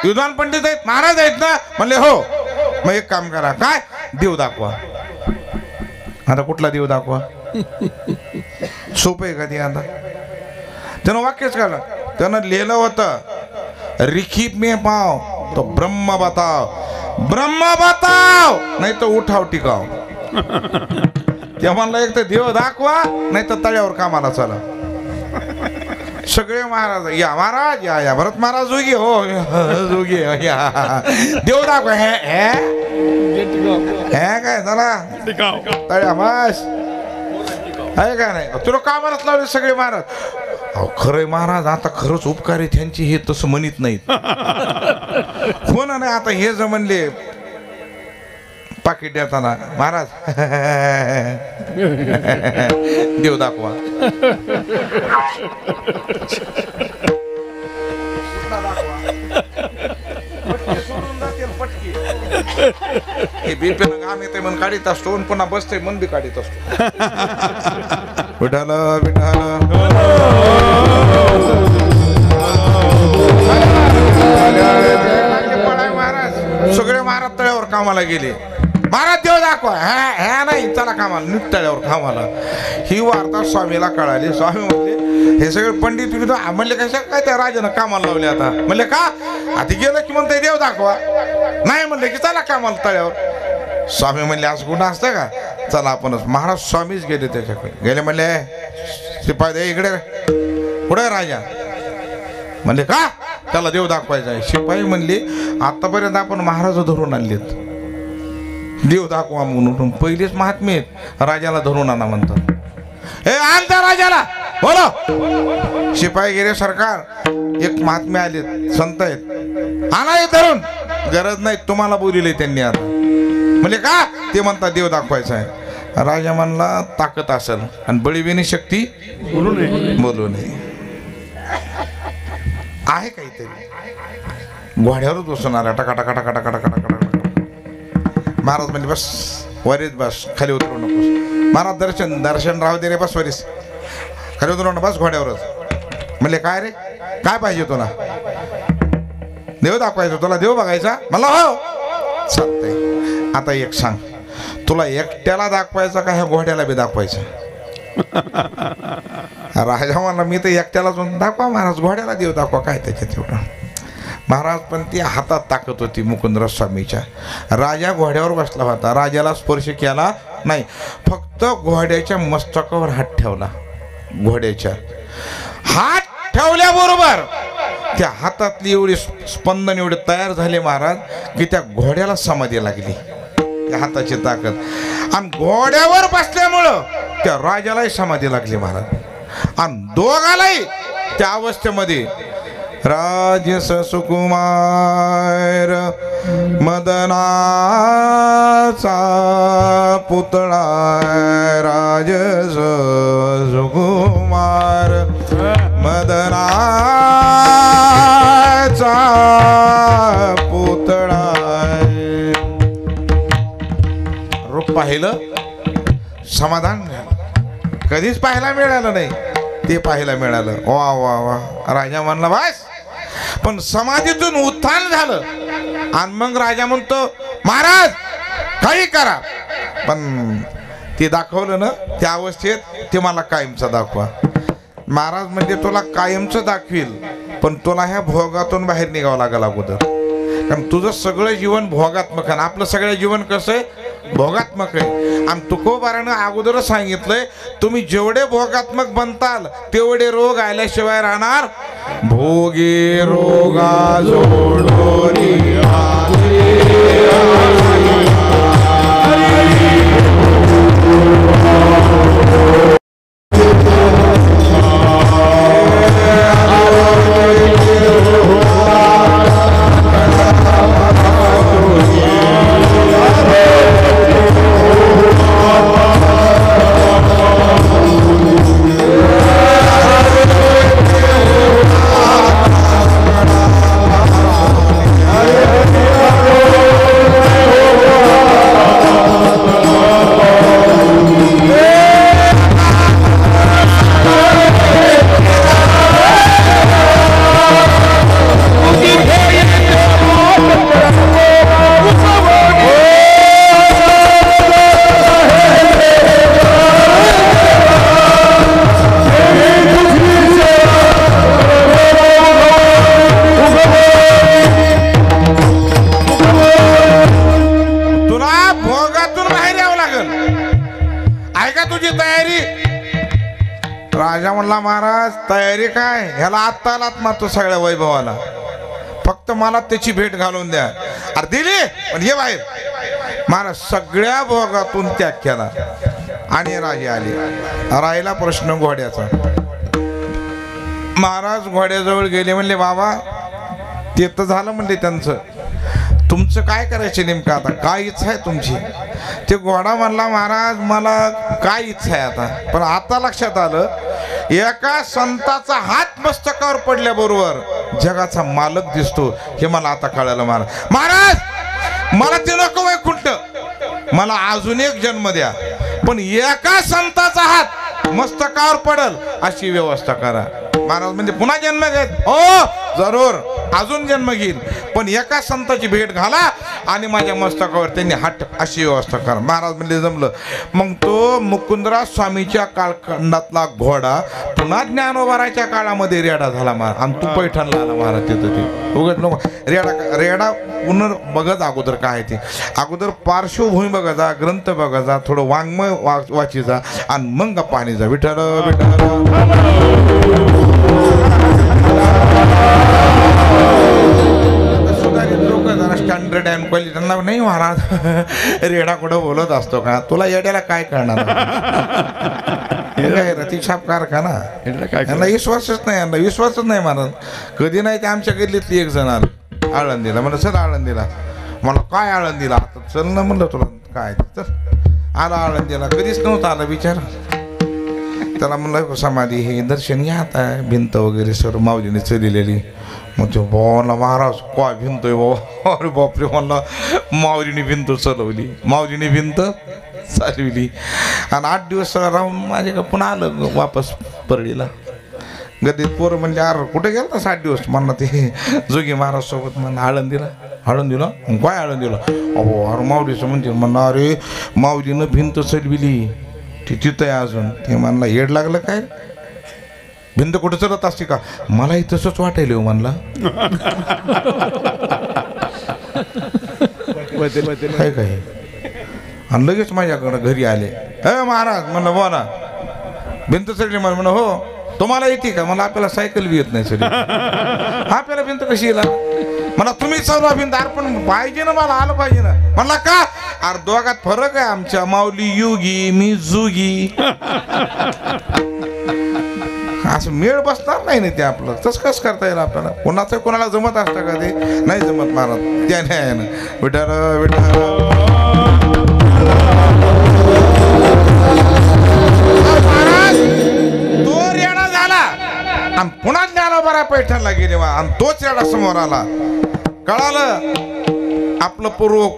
विद्वान पंडित आहेत महाराज आहेत ना म्हणले हो. मग एक काम करा काय देव दाखवा. आता कुठला देव दाखवा सोपं आहे का ते. आता त्यानं वाक्यच काढलं त्यानं लिहिलं होतं रिखीप में पाव तो ब्रह्म बताव नाही तर उठाव टिकाव. ते म्हणलं एक तर देव दाखवा नाही तर तळ्यावर कामाला चला. सगळे महाराज या महाराज या भरत महाराज जोगी हो जोगी या देव दाखवा हे काय चला तळ्या मास आहे का नाही. तुला कामालाच लावले सगळे महाराज. अहो खरंय महाराज आता खरंच उपकारी त्यांची हे तसं म्हणत नाहीत हो ना. नाही आता हे जमनले पाकिट देताना महाराज देव दाखवा. हे बीपीनं घाम येते मन काढीत असतो पुन्हा बसते मन बी काढीत असतो. विठाल विठाल महाराज सगळे महाराज तळ्यावर कामाला गेले. महाराज देव दाखवा ह्या नाही चला कामाला नीट तळ्यावर कामाला. ही वार्ता स्वामीला कळाली. स्वामी म्हणले हे सगळे पंडित म्हणले कशा काय त्या राजानं कामाला लावले. आता म्हणले का आधी गेलं की म्हणते देव दाखवा नाही म्हणले की चला कामाला तळ्यावर. स्वामी म्हणले असं कुठं असतं का चला आपणच. महाराज स्वामीच गेले त्याच्याकडे गेले म्हणले शिपाई दे इकडे कुठे राजा म्हणले का त्याला देव दाखवायचा आहे. शिपाई म्हणले आतापर्यंत आपण महाराज धरून आणलेत देव दाखवा म्हणून पहिलेच महात्मे आहेत राजाला धरून आणा म्हणतात. हे आण त्या राजाला बोलो. शिपाई गेले सरकार एक महात्मे आले संत आहेत आणा हे धरून. गरज नाही तुम्हाला बोलिले त्यांनी. आता म्हणजे का ते म्हणतात देव दाखवायचा आहे. राजा म्हणला ताकद असेल आणि बळीविणी शक्ती बोलू नये आहे काहीतरी. घोड्यावरच बसणार टका टका टका टका टका टका. महाराज म्हणजे बस वरीच बस खाली उतरू नकोस. महाराज दर्शन राहू दे रे बस वरीस खाली उतरू नको बस घोड्यावरच. म्हणले काय रे काय पाहिजे तुला. देव दाखवायचा तुला देव बघायचा मला हो चालतंय. आता एक सांग तुला एकट्याला दाखवायचा का ह्या घोड्याला बी दाखवायचं. राजा म्हणला मी तर एकट्याला दाखवा महाराज घोड्याला देव दाखवा काय त्याच्यात एवढं. महाराज पण ती हातात ताकद होती मुकुंदराज स्वामीच्या. राजा घोड्यावर बसला होता राजाला स्पर्श केला नाही फक्त घोड्याच्या मस्तकावर हात ठेवला. घोड्याच्या हात ठेवल्याबरोबर त्या हातातली एवढी स्पंदन एवढे तयार झाले महाराज की त्या घोड्याला समाधी लागली त्या हाताची ताकद. आणि घोड्यावर बसल्यामुळं त्या राजालाही समाधी लागली महाराज. आणि दोघालाही त्या अवस्थेमध्ये राजस सुकुमार मदनाचा पुतळा राजस सुकुमार मदनाचा पुतळा. रूप पाहिलं समाधान कधीच पाहायला मिळालं नाही ते पाहायला मिळालं. वा वा वा. राजा म्हणला बस पण समाधीतून उत्थान झालं आणि मग राजा म्हणतो महाराज काही करा, पण ते दाखवलं ना त्या अवस्थेत, ते मला कायमचं दाखवा. महाराज म्हणजे तुला कायमचं दाखवील, पण तुला ह्या भोगातून बाहेर निघावं लागेल अगोदर. कारण तुझं सगळं जीवन भोगात्मक आहे, आपलं सगळं जीवन कसं आहे, भोगात्मक आहे. आणि तुकोबारानं अगोदरच सांगितलंय, तुम्ही जेवढे भोगात्मक बनताल तेवढे रोग आल्याशिवाय राहणार. भोगे रोगा जोडोनी महाराज तयारी काय, ह्याला आत्तालाच मारतो सगळ्या वैभवाला, फक्त मला त्याची भेट घालून द्या. अरे दिली, पण ये बाहेर. महाराज सगळ्या भोगातून त्याग केला आणि राजे आले. राहिला प्रश्न घोड्याचा. महाराज घोड्याजवळ गेले, म्हणले बाबा ते तर झालं म्हणले त्यांचं, तुमचं काय करायचं नेमकं आता, काय इच्छा आहे तुमची. ते घोडा म्हणला महाराज मला काय इच्छा आहे आता, पण आता लक्षात आलं एका संताचा हात मस्तकावर पडल्याबरोबर जगाचा मालक दिसतो, हे मला आता कळालं. महाराज मला ते नको वैकुंठ, मला अजून एक जन्म द्या, पण एका संताचा हात मस्तकावर पडल अशी व्यवस्था करा. महाराज म्हणजे पुन्हा जन्म घेत, हो जरूर अजून जन्म घेईल, पण एका संताची भेट घाला आणि माझ्या मस्तकावर त्यांनी हात अशी व्यवस्था करा. महाराज म्हणजे जमलं. मग तो मुकुंदराज स्वामीच्या कालखंडातला घोडा पुन्हा ज्ञानोबाराच्या काळामध्ये रेडा झाला महाराज, आणि तू पैठणला आला महाराज. तिथं ते उगत नको रेडा पुनर् बघत अगोदर काय ते, अगोदर पार्श्वभूमी बघायचा, ग्रंथ बघायचा, थोडं वाङ्मय वाचीचा, आणि मग पाणीचा. विठ्ठल सुधारित लोक जरा स्टँडर्ड अँड क्वालिटी, त्यांना नाही महाराज रेडा कुठं बोलत असतो का, तुला येड्याला काय करणार. काय रतिछाप कारखाना, यांना विश्वासच नाही, यांना विश्वासच नाही महाराज. कधी नाही ते आमच्या गल्लीतली एक जण आलं आळंदीला, म्हणलं चल आळंदीला. मला काय आळंदीला, आता चल ना म्हणलं तुला काय, तर आला आळंदीला. कधीच नव्हता आला बिचार. त्याला म्हणलं समाधी हे दर्शन घ्या आता, भिंत वगैरे सर्व माऊलीने चलिलेली. मग तो भावाला महाराज काय भिंतोय बाबा, अरे बापरे. म्हणला माऊलीने भिंत चालवली, माऊलीने भिंत चालवली. आणि 8 दिवस राहून माझ्या पुन्हा आलं वापस परळीला. गदीत पोरं म्हणजे अरे कुठे गेलं ना 7 दिवस. म्हणलं ते जोगी महाराज सोबत म्हणलं आळंदीला. काय आळंदीला, अहो अरे माऊलीचं म्हणते. म्हणलं अरे माऊलीनं भिंत चलविली, ती तिथं आहे अजून. ते म्हणला येड लागलं काय, भिंत कुठं चलत असते का. मलाही तसंच वाटायला हो म्हणला. काय काय. आणि लगेच माझ्याकडं घरी आले. महाराज म्हणलं बोला, भिंत चढली. मला म्हणलं हो, तुम्हाला येते का. मला आपल्याला सायकल बी येत नाही सगळी. आपल्याला भिंत कशी येईल. मला तुम्ही चालवा भिंत. अरे पण पाहिजे ना, मला आलं पाहिजे ना. म्हणला का, अरे दोघात फरक आहे आमच्या, माऊली युगी मी जुगी. असं मेळ बसणार नाही ना ते आपलं. तसं कसं करता येईल आपल्याला. कोणाचं कोणाला जमत असतं का ते, नाही जमत महाराज. त्या नाही आहे ना. विठार तो रेडा झाला आणि पुन्हा ज्ञानोबा पैठणला गेले. आणि तोच रेडा समोर आला. कळालं आपलं पूर्व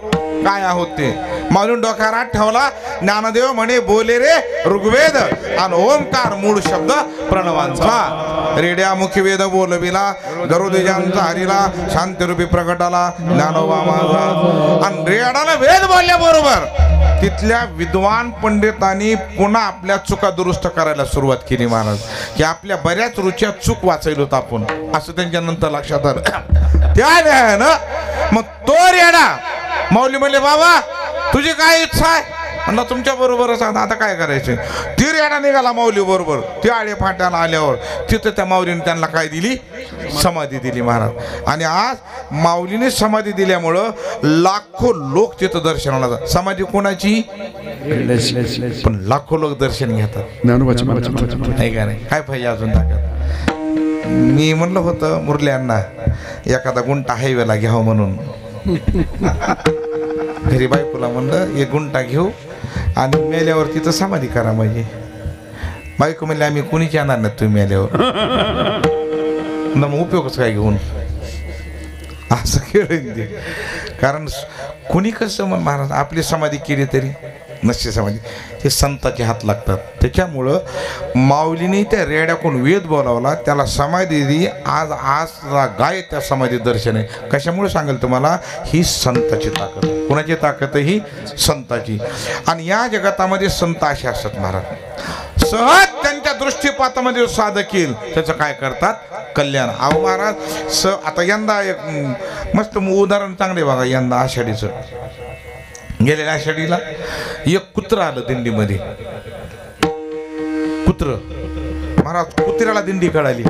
काय आहोत ते. माऊलीन डोक्यावर हात ठेवला. ज्ञानदेव म्हणे बोले रे ऋग्वेद आणि ओंकार मूळ शब्द प्रणवांचा. रेड्या मुखी वेद बोलविला गरुदेजांचा हरीला शांतिरूपी प्रगटाला ज्ञानोबा माझा. आणि रेड्याला वेद बोलल्याबरोबर तिथल्या विद्वान पंडितांनी पुन्हा आपल्या चुका दुरुस्त करायला सुरुवात केली महाराज. की आपल्या बऱ्याच रुच्या चूक वाचायलो आपण असं त्यांच्या नंतर लक्षात आलं. त्या ना मग तो रेडा माऊली म्हणले बाबा तुझी काय इच्छा आहे. म्हणलं तुमच्या बरोबरच आता काय करायचं. ती रेडा निघाला माऊली बरोबर. ती आळे फाट्याला आल्यावर तिथं त्या माऊलीने त्यांना काय दिली समाधी दिली महाराज. आणि आज माऊलीने समाधी दिल्यामुळं लाखो लोक तिथं दर्शनाला जातात. समाधी कोणाची पण लाखो लोक दर्शन घेतात नाही का नाही. काय पाहिजे अजून ताकद. मी म्हणलं होतं मुरल्यांना एखादा गुंटा हायवेला घ्यावं म्हणून. घरी बायकोला म्हणलं एक गुंटा घेऊ आणि मेल्यावर तिथं समाधी करा. म्हणजे बायको म्हणले आम्ही कोणीच येणार नाही तुम्ही मेल्यावर. मग उपयोगच काय घेऊन असं केलं ते. कारण कुणी कसं मग महाराज आपली समाधी केली तरी नसते समाधी हे संताचे हात लागतात. त्याच्यामुळं माऊलीने त्या रेड्याकडून वेद बोलावला त्याला समाधी दिली. आज गाय त्या समाधी दर्शन आहे. कशामुळे सांगेल तुम्हाला ही संताची ताकद. कोणाची ताकद ही संताची. आणि या जगतामध्ये संत असे असतात महाराज सहज त्यांच्या दृष्टीपातामध्ये साधक येईल त्याचं काय करतात कल्याण. अहो महाराज आता यंदा एक मस्त उदाहरण चांगले बघा. यंदा आषाढीचं गेलेल्या आषाढीला एक कुत्र आलं दिंडीमध्ये. कुत्र महाराज कुत्र्याला दिंडी कळाली.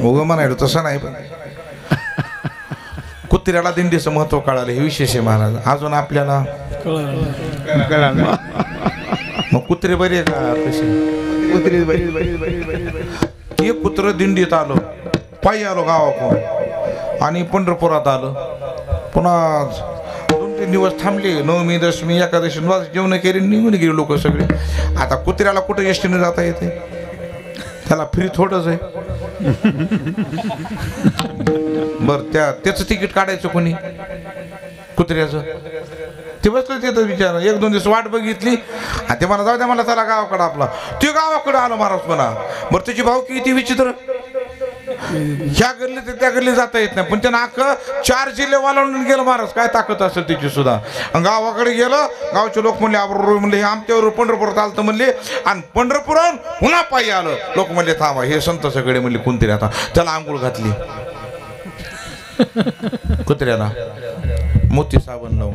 उगं म्हणायला तसं नाही पण कुत्र्याला दिंडीचं महत्व कळालं हे विशेष आहे महाराज. अजून आपल्याला मग कुत्रे बरे का कसे एक कुत्र दिंडीत आलो पायी आलो गावाकडून आणि पंढरपुरात आलं. पुन्हा 2-3 दिवस थांबले. नवमी दशमी एकादशी जेवण केली निघून गेले लोक सगळे. आता कुत्र्याला कुठं एसटीने जाता येते. त्याला फ्री थोडंच आहे. बर त्याचं तिकीट काढायचं कोणी कुत्र्याचं. ते बसलं तिथं विचार 1-2 दिवस वाट बघितली आणि ते मला जाऊ द्या मला चला गावाकडं आपला. ते गावाकडं आलो महाराज पुन्हा. बरं त्याची भावकी किती विचित्र. ह्या गल्ली ते त्या गल्ली जाता येत नाही पण त्यांना अख्खं 4 जिल्हे वालावून गेलं महाराज. काय ताकद असेल त्याची सुद्धा. गावाकडे गेलं गावचे लोक म्हणले आबरू म्हणले हे आमच्यावर पंढरपुरात आलं तर म्हणले आणि पंढरपुरात पुन्हा पायी आलं. लोक म्हणले थांबा हे संत सगळे म्हणले कोणतरी आता. त्याला आंघोळ घातली कुत्र्याला मोती साबण लावून.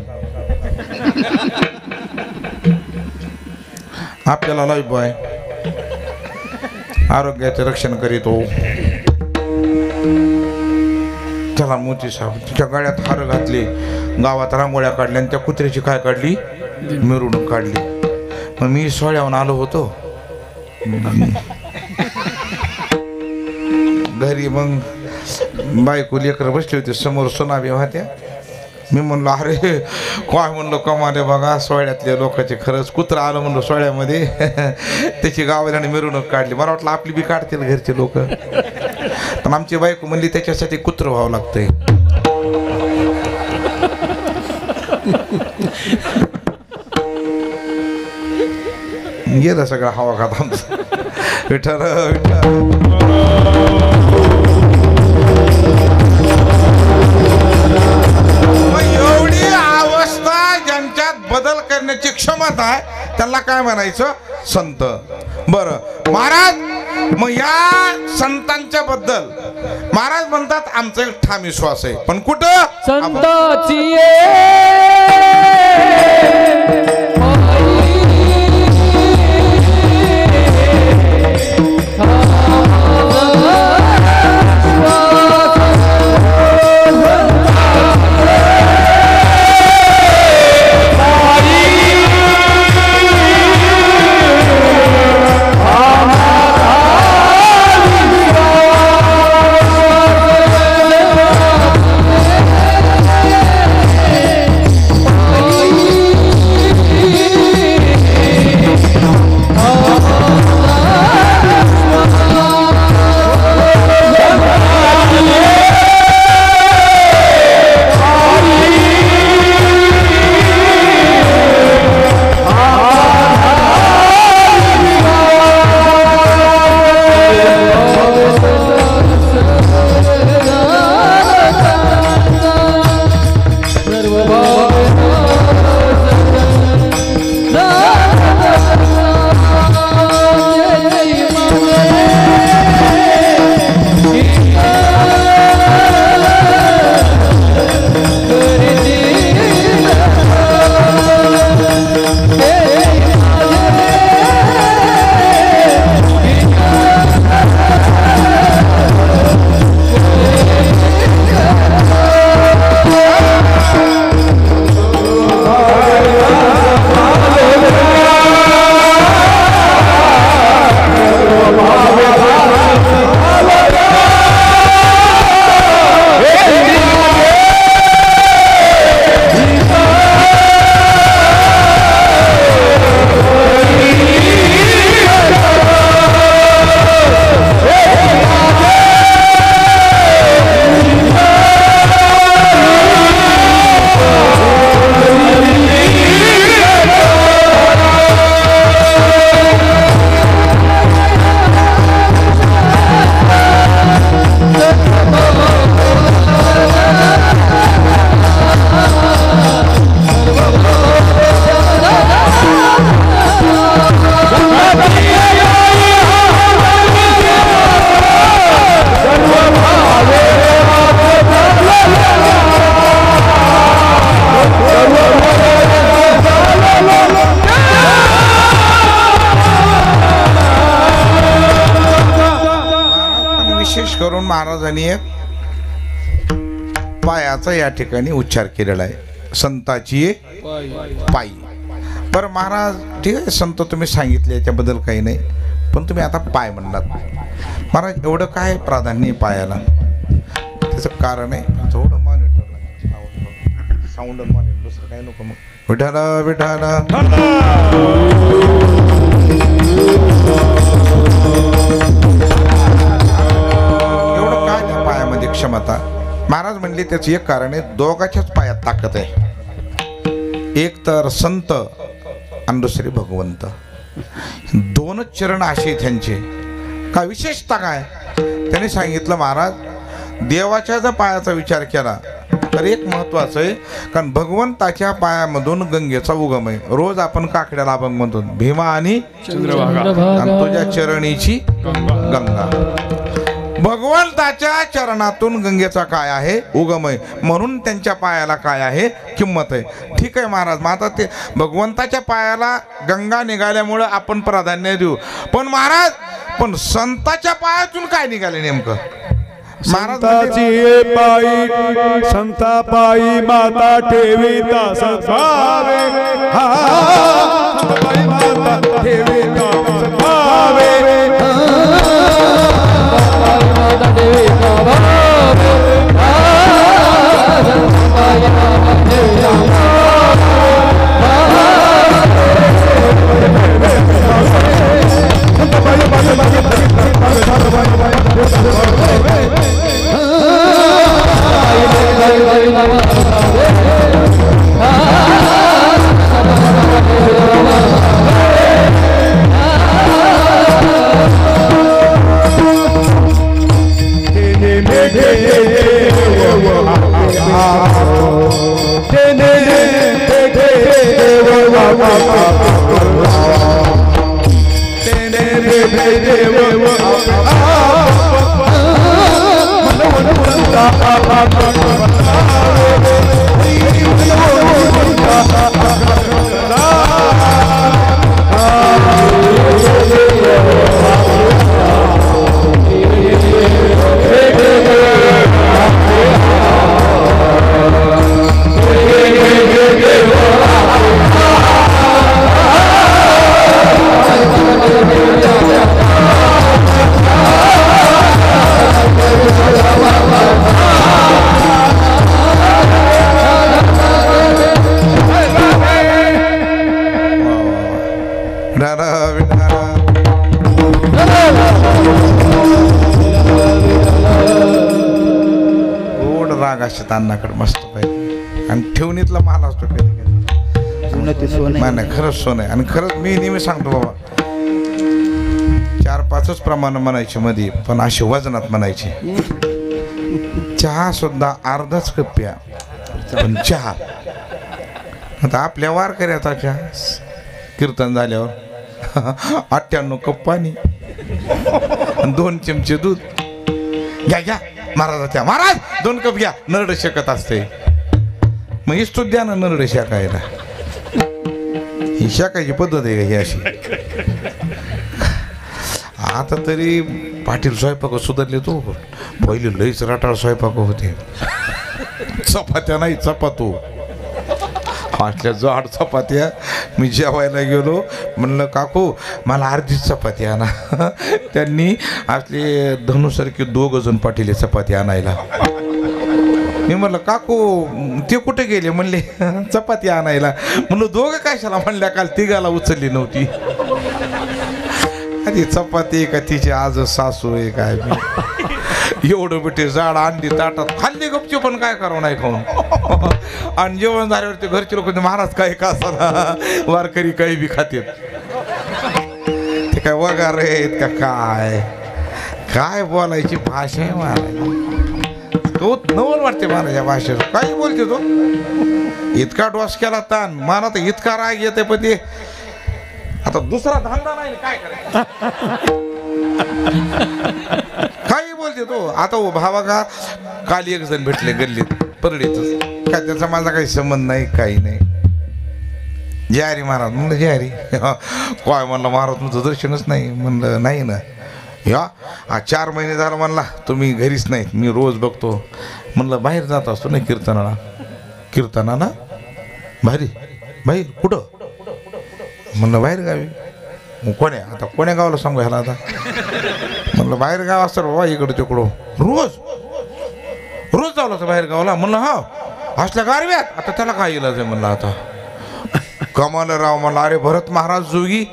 आपल्याला लाईफ बॉय आरोग्याचे रक्षण करीतो. त्याला मोती साबण तिच्या गळ्यात हार घातले. गावात रांगोळ्या काढल्या आणि त्या कुत्र्याची काय काढली मिरवणूक काढली. मग मी सोहळ्याहून आलो होतो घरी. मग बायको लेकरं बसली होती समोर सोनाबी होत्या. मी म्हणलो अरे काय म्हणलो कमाले बघा सोहळ्यातल्या लोकांचे खरंच. कुत्रा आलं म्हणलो सोहळ्यामध्ये त्याची गावाला मिरवणूक काढली. मला वाटलं आपली बी काढतील घरचे लोक पण आमची बायको म्हणली त्याच्यासाठी कुत्रं व्हावं लागतंय. गेलं सगळं हवा खात आमचं. विठ्ठल एवढी अवस्था ज्यांच्यात बदल करण्याची क्षमता आहे त्यांना काय म्हणायचं संत. बरं महाराज मग या संतांच्या बद्दल महाराज म्हणतात आमचा एक ठाम विश्वास आहे. पण कुठं संताची म्हणून महाराजांनी एक पायाचा या ठिकाणी उच्चार केलेला आहे, संताची पायी. बरं महाराज, ठीक आहे संत तुम्ही सांगितले याच्याबद्दल काही नाही, पण तुम्ही आता पाय म्हणलात. महाराज एवढं काय प्राधान्य पायाला? त्याचं कारण आहे, थोडं मॉनिटर साऊंड मॉनिटर, दुसरं काय नको. मग विठाला विठाला एवढं काय त्या पायामध्ये क्षमता? महाराज म्हणले त्याचं एक कारण आहे, दोघाच्याच पायात ताकद आहे. एक तर संत आणि दुसरे भगवंत. दोनच चरण असे त्यांचे. काय विशेषता काय? त्यांनी सांगितलं महाराज, देवाच्या जर पायाचा विचार केला तर एक महत्वाचं आहे, कारण भगवंताच्या पायामधून गंगेचा उगम आहे. रोज आपण काकड्याला अभंग म्हणतो, भीमा आणि चंद्रभागा आणि तुझ्या चरणीची गंगा. भगवंताच्या चरणातून गंगेचा काय आहे? उगम आहे. म्हणून त्यांच्या पायाला काय आहे? किंमत आहे. ठीक आहे महाराज, मग आता ते भगवंताच्या पायाला गंगा निघाल्यामुळं आपण प्राधान्य देऊ. पण महाराज, पण संताच्या पायातून काय निघाले नेमकं? संताची पायी संता पायी माता ठेविता सभावे, संताई माता ठेविता सभावे. अन्नाकडे मस्त पाहिजे आणि ठेवणीतला माल असतो कधी कधी. खरंच सोनं आहे. आणि खरंच मी नेहमी सांगतो बाबा, 4-5च प्रमाण म्हणायचे मध्ये, पण असे वजनात म्हणायचे. चहा सुद्धा अर्धाच कप प्या, पण चहा आता आपल्या वारकऱ्याचा चहा कीर्तन झाल्यावर 98 कप पाणी आणि 2 चमचे दूध. घ्या घ्या महाराजाच्या, महाराज 2 कप घ्या. नरड शकत असते. मग इस्तू द्या ना नरड शाकायला. ही शाकायची पद्धत आहे का ही अशी? आता तरी पाटील स्वयंपाक सुधारले तो. पहिले लईच रटाळ स्वयंपाक होते. चपात्या नाही चपातो, असल्या जाड चपात्या. मी जेवायला गेलो, म्हणलं काकू मला अर्धी चपाती आणा. त्यांनी असले धनुसारखे 2 जण पाठीले चपाती आणायला. मी म्हणलं काकू ते कुठे गेले? म्हणले चपाती आणायला. म्हणलं 2 कशाला? म्हणल्या काल 3घाला उचलली नव्हती. अरे चपाती का तिची आज सासू आहे काय? मी एवढं बेटे जाड अंडी ताटात खाल्ली गपची, पण काय करावं नाही खाऊन. आणि जेवण झाल्यावरती घरचे लोक महाराज काय का असा वारकरी काही बी खातात. ते काय वगार आहेत का काय? काय बोलायची भाषा आहे महाराज. तो नवल वाटते महाराज भाषेत. काही बोलते तो. इतका डोस केला ताण मला तर इतका राग येते, पण ते आता दुसरा धंदा नाही काय करायचं. काही बोलते तो. आता भावा का काल 1 जण भेटले गल्लीत परडीतच, काय त्याचा माझा काही संबंध नाही, काही नाही. जय महाराज. म्हणलं जय हरी. काय म्हणलं महाराज तुमचं दर्शनच नाही? म्हणलं नाही ना. या 4 महिने झालं म्हणला तुम्ही घरीच नाहीत. मी रोज बघतो. म्हणलं बाहेर जात असतो ना कीर्तनाला भारी बाहेर कुठं? म्हणलं बाहेर गावी. कोण्या आता कोण्या गावाला सांगू ह्याला आता? म्हणलं बाहेर गाव असतं बाबा इकडं तिकडं रोज जावं लागतं बाहेर गावाला. म्हणलं हा असल्या गारव्यात आता त्याला काय इलाज आहे? म्हणलं आता कमाल राव. म्हणलं अरे भरत महाराज जोगी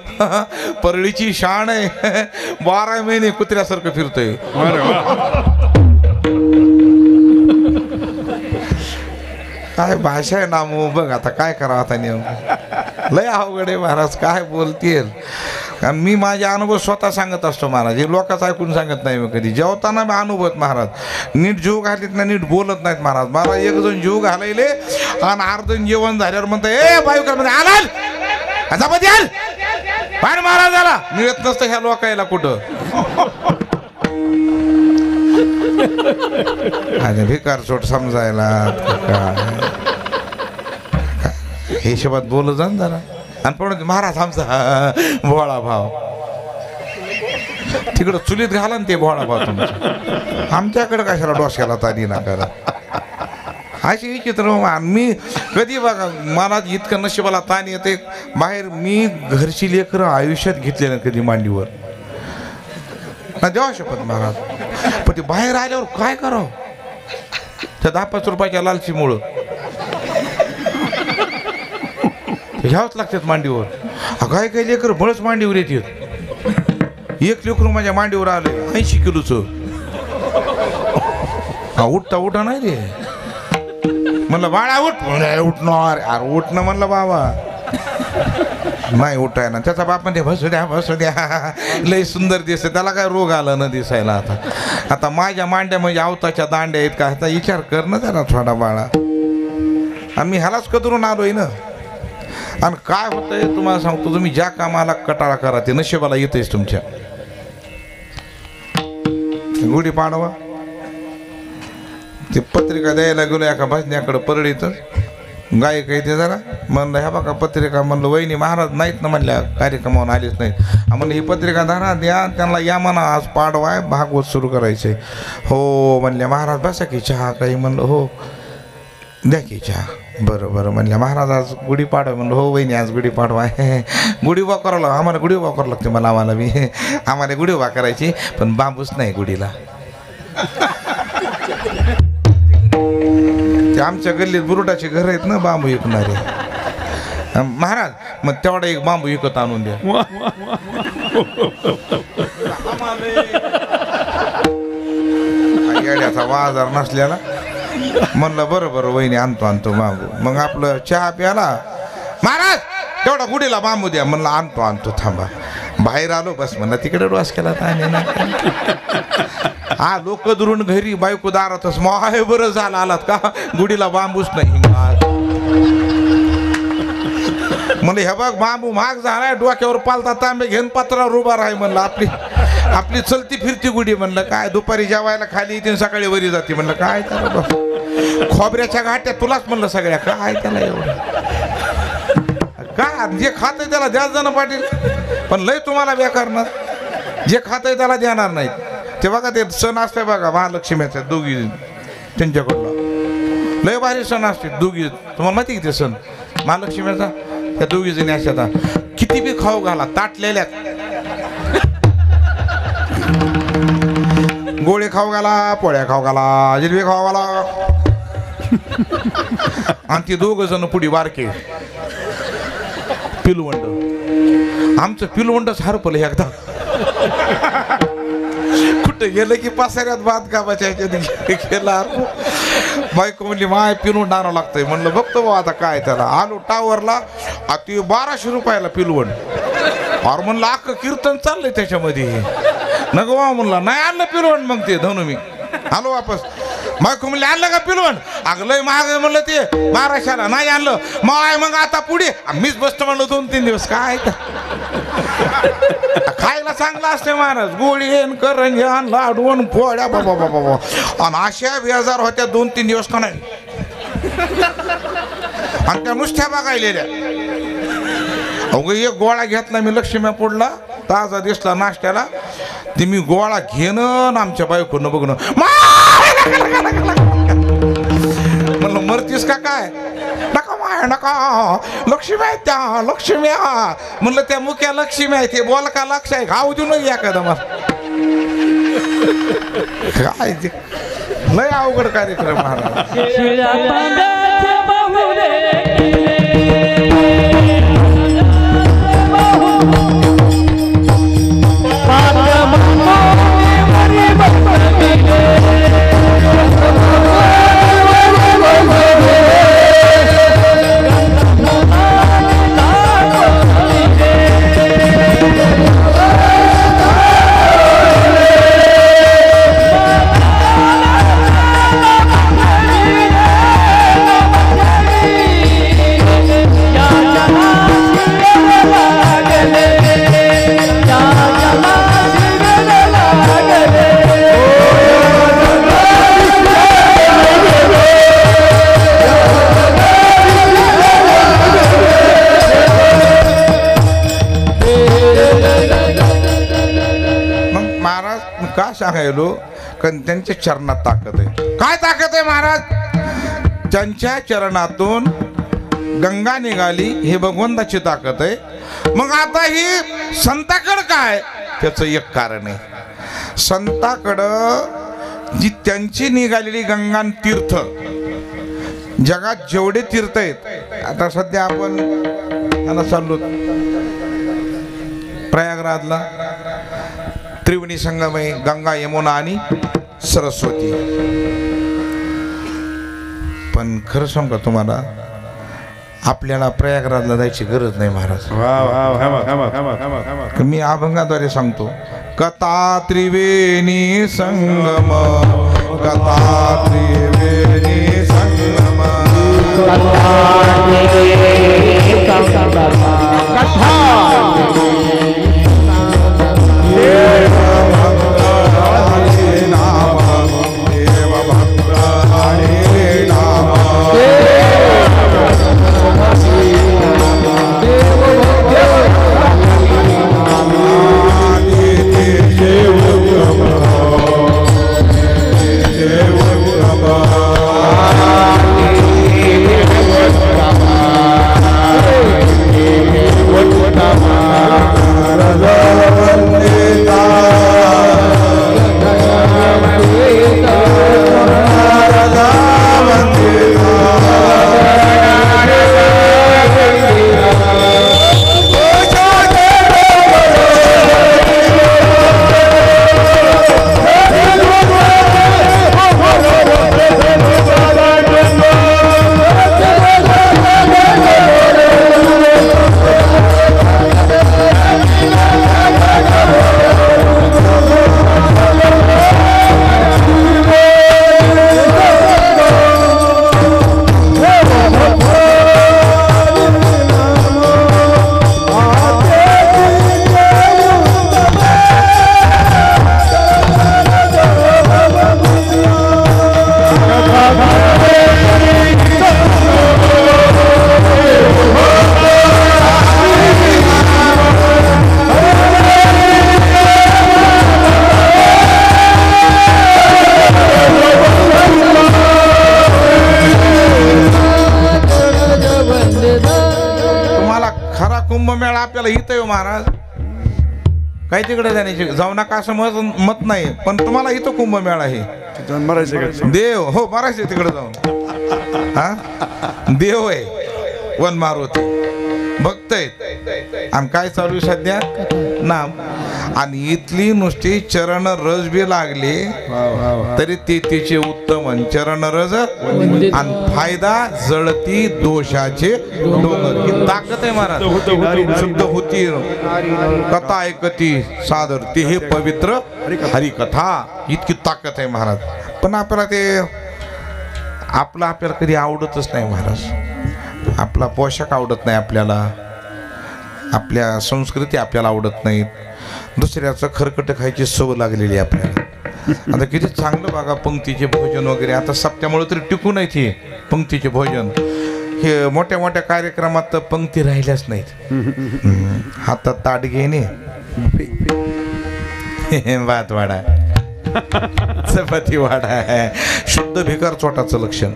परळीची शान आहे 12 महिने कुत्र्यासारखं फिरतोय. काय भाषा आहे ना मग बघ आता काय करावं आता नेम लय अवघड आहे महाराज काय बोलतील. कारण मी माझे अनुभव स्वतः सांगत असतो महाराज. हे लोकांचं ऐकून सांगत नाही मी कधी. जेवताना मी अनुभवत महाराज. नीट जीव घालीत ना नीट बोलत नाहीत महाराज. मला एक जण जीव घालायले आणि अर्धन जेवण झाल्यावर म्हणतं ए बायू मध्ये आलाल चपाती आल पाय महाराजाला मिळत नसतं ह्या लोकायला कुठं. आणि भिकार चोट समजायला हिशोबात बोलत जा जरा. आणि पण महाराज आमचा भोळा भाव तिकडं चुलीत घाला ना ते भोळा भाव तुमचा. आमच्याकडे कशाला डोसक्याला तानी ना करा अशी विचित्र. मी कधी बघा मला इतकं नशिबाला ताण येते बाहेर. मी घरची लेकरं आयुष्यात घेतले ना कधी मांडीवर ना देवा शपथ महाराज. पण ते बाहेर आल्यावर काय करावं त्या 10-5 रुपयाच्या लालचीमुळं घ्यावंच लागतात मांडीवर. काय काही लेकर बळच मांडीवर येतात. एक लेकरू माझ्या मांडीवर आलं 80 किलोचं. उठता नाही रे. म्हणलं बाळा उठणार अरे उठणं म्हणलं बाबा नाही उठाय ना. त्याचा बाप म्हणजे बसू द्या लय सुंदर दिसत त्याला काय रोग आला न दिसायला. आता माझ्या मांड्या म्हणजे आवताच्या दांड्या आहेत का आता विचार कर ना जरा थोडा बाळा. आम्ही ह्यालाच कदरून आलोय ना. आणि काय होतंय तुम्हाला सांगतो तुम्ही ज्या कामाला कटाळा करा ते नशिबाला येतेच तुमच्या. गुढीपाडवा ते पत्रिका द्यायला गेलो एका भजन्याकडं परळीत. गायक आहे ते जरा म्हणलं ह्या बघा पत्रिका. म्हणलं वहिनी महाराज नाहीत ना म्हणल्या कार्यक्रमावर आलेच नाहीत. म्हणलं ही पत्रिका धरा द्या त्यांना या म्हणा आज पाडवा आहे भागवत सुरू करायचंय. हो म्हणल्या महाराज बसा की चहा काही. म्हणलं हो द्या की चहा. बरं म्हणल्या महाराज आज गुढीपाडवा. म्हणलं हो वहिनी आज गुढीपाडवा आहे. गुढीबा करावं आम्हाला गुढीबा करावं लागते मला आम्हाला गुढीबा करायची पण बांबूच नाही गुढीला. ते आमच्या गल्लीत बुरुडाचे घर आहेत ना बांबू विकणारे. महाराज मग तेवढा एक बांबू विकत आणून द्या. येड्याचा बाजार नसल्याला म्हणलं बरं वहिनी आणतो बांबू. मग आपलं चहा प्याला महाराज तेवढा गुढीला बांबू द्या. म्हणलं आणतो थांबा. बाहेर आलो बस म्हणलं तिकडे डोस केला हा लोक दुरून घरी बायको दारातच माय बरं झालं आलात का गुढीला बांबूच नाही. म्हणलं हे बघ बांबू महाग झालाय डोक्यावर पालता तांबे घेऊन पत्रावर उभा राही. म्हणलं आपली चलती फिरती गुढी. म्हणलं काय दुपारी जेवायला खाली येते सकाळी वरी जाते. म्हणलं काय त्याला खोबऱ्याच्या गाठ्या तुलाच म्हणलं सगळ्या काय त्याला एवढं काय जे खात आहे त्याला द्याच जाणं पाटील. पण लय तुम्हाला बेकार ना जे खात आहे त्याला देणार नाहीत. ते बघा ते सण असते बघा महालक्ष्मीचा दोघी त्यांच्याकडला लय भारी सण असते दोघी. तुम्हाला माहिती की ते सण महालक्ष्मीचा त्या दोघी जणी अशा किती बी खाऊ घाला ताटलेल्या गोळे खाऊ घाला पोळ्या खाऊ घाला जिलबी खाऊ घाला. आणि ते 2 जण पुढे बारके पिलवंड. आमचं पिलवंडच हरपलं एकदा. कुठं गेलं की पासाऱ्यात भात कापाच्या गेला. बायको म्हणली माय पिलवंड आणावं लागतंय. म्हणलं बघतो बा आता काय त्याला. आलो टावरला ते 1200 रुपयाला पिलवंड. और म्हणलं अख्खं कीर्तन चाललंय त्याच्यामध्ये. नको बा म्हणलं नाही आणलं पिलवंड. मग ते धनु मी आलो वापस. बायको म्हणले आणलं का पिलवंड. अगं लय महाग म्हणलं ते 1200ला नाही आणलं. मग आता पुढे मीच बसतो म्हणलं 2-3 दिवस काय खायला चांगलं असते महाराज. गोळी करंजन लाडवण पोळ्या बाबा. आणि अशा बेजार होत्या 2-3 दिवस का नाही. आणि त्या नुसत्या बघायलेल्या. अगं एक गोळा घेतला मी लक्ष्मीपूरला ताजा दिसला नाश्त्याला. ते मी गोळा घेणं आणि आमच्या बायकोनं बघणं म्हणलं मरतीस का काय नका माय नका लक्ष्मी आहे त्या लक्ष्मी म्हणलं त्या मुख्या लक्ष्मी आहे ते बोल का लक्ष आहे घाव देऊ नये एखादा मला काय ते लय अवघड कार्यक्रम महाराज शिळ्या तांब्याचे बाहुले का सांगायलो कारण त्यांच्या चरणात ताकद आहे काय ताकद आहे महाराज त्यांच्या चरणातून गंगा निघाली हे भगवंताची ताकद आहे मग आता ही संताकडं काय त्याचं एक कारण आहे संताकडं जी त्यांची निघालेली गंगा तीर्थ जगात जेवढे तीर्थ आहेत आता सध्या आपण याला चाललो प्रयागराजला त्रिवेणी संगम आहे गंगा यमुना आणि सरस्वती पण खरं सांगू का तुम्हाला आपल्याला प्रयागराजला जायची गरज नाही महाराज मी अभंगाद्वारे सांगतो कथा त्रिवेणी संगम कथा त्रिवेणी संगम कुंभमेळा आपल्याला इथं येऊ महाराज काही तिकडे जाण्याची जाऊ नका असं मत नाही पण तुम्हाला इथं कुंभमेळा आहे देव हो मारायचे तिकडे जाऊन हा देव आहे वन मारुती भक्त आहेत आणि काय चालू आहे सध्या नाम आणि इथली नुसती चरण रस बी लागली तरी ते तिचे उत्तम चरण रस आणि फायदा जळती दोषाचे डोंगर ही ताकद आहे महाराज शुद्ध होती कथा ऐकती सादर ते हे पवित्र हरिकथा इतकी ताकद आहे महाराज पण आपल्याला ते आपल्याला कधी आवडतच नाही महाराज आपला पोशाख आवडत नाही आपल्याला आपल्या संस्कृती आपल्याला आवडत नाहीत दुसऱ्याचं खरकट खायची सवय लागलेली आहे आपल्याला आता किती चांगलं बघा पंक्तीचे भोजन वगैरे आता सप्त्यामुळे तरी टिकून आहे ते पंक्तीचे भोजन हे मोठ्या मोठ्या कार्यक्रमात तर पंक्ती राहिल्याच नाहीत हातात ताट घेणे भात वाडा चपाती वाडा आहे शुद्ध भिकार चोटाचं लक्षण.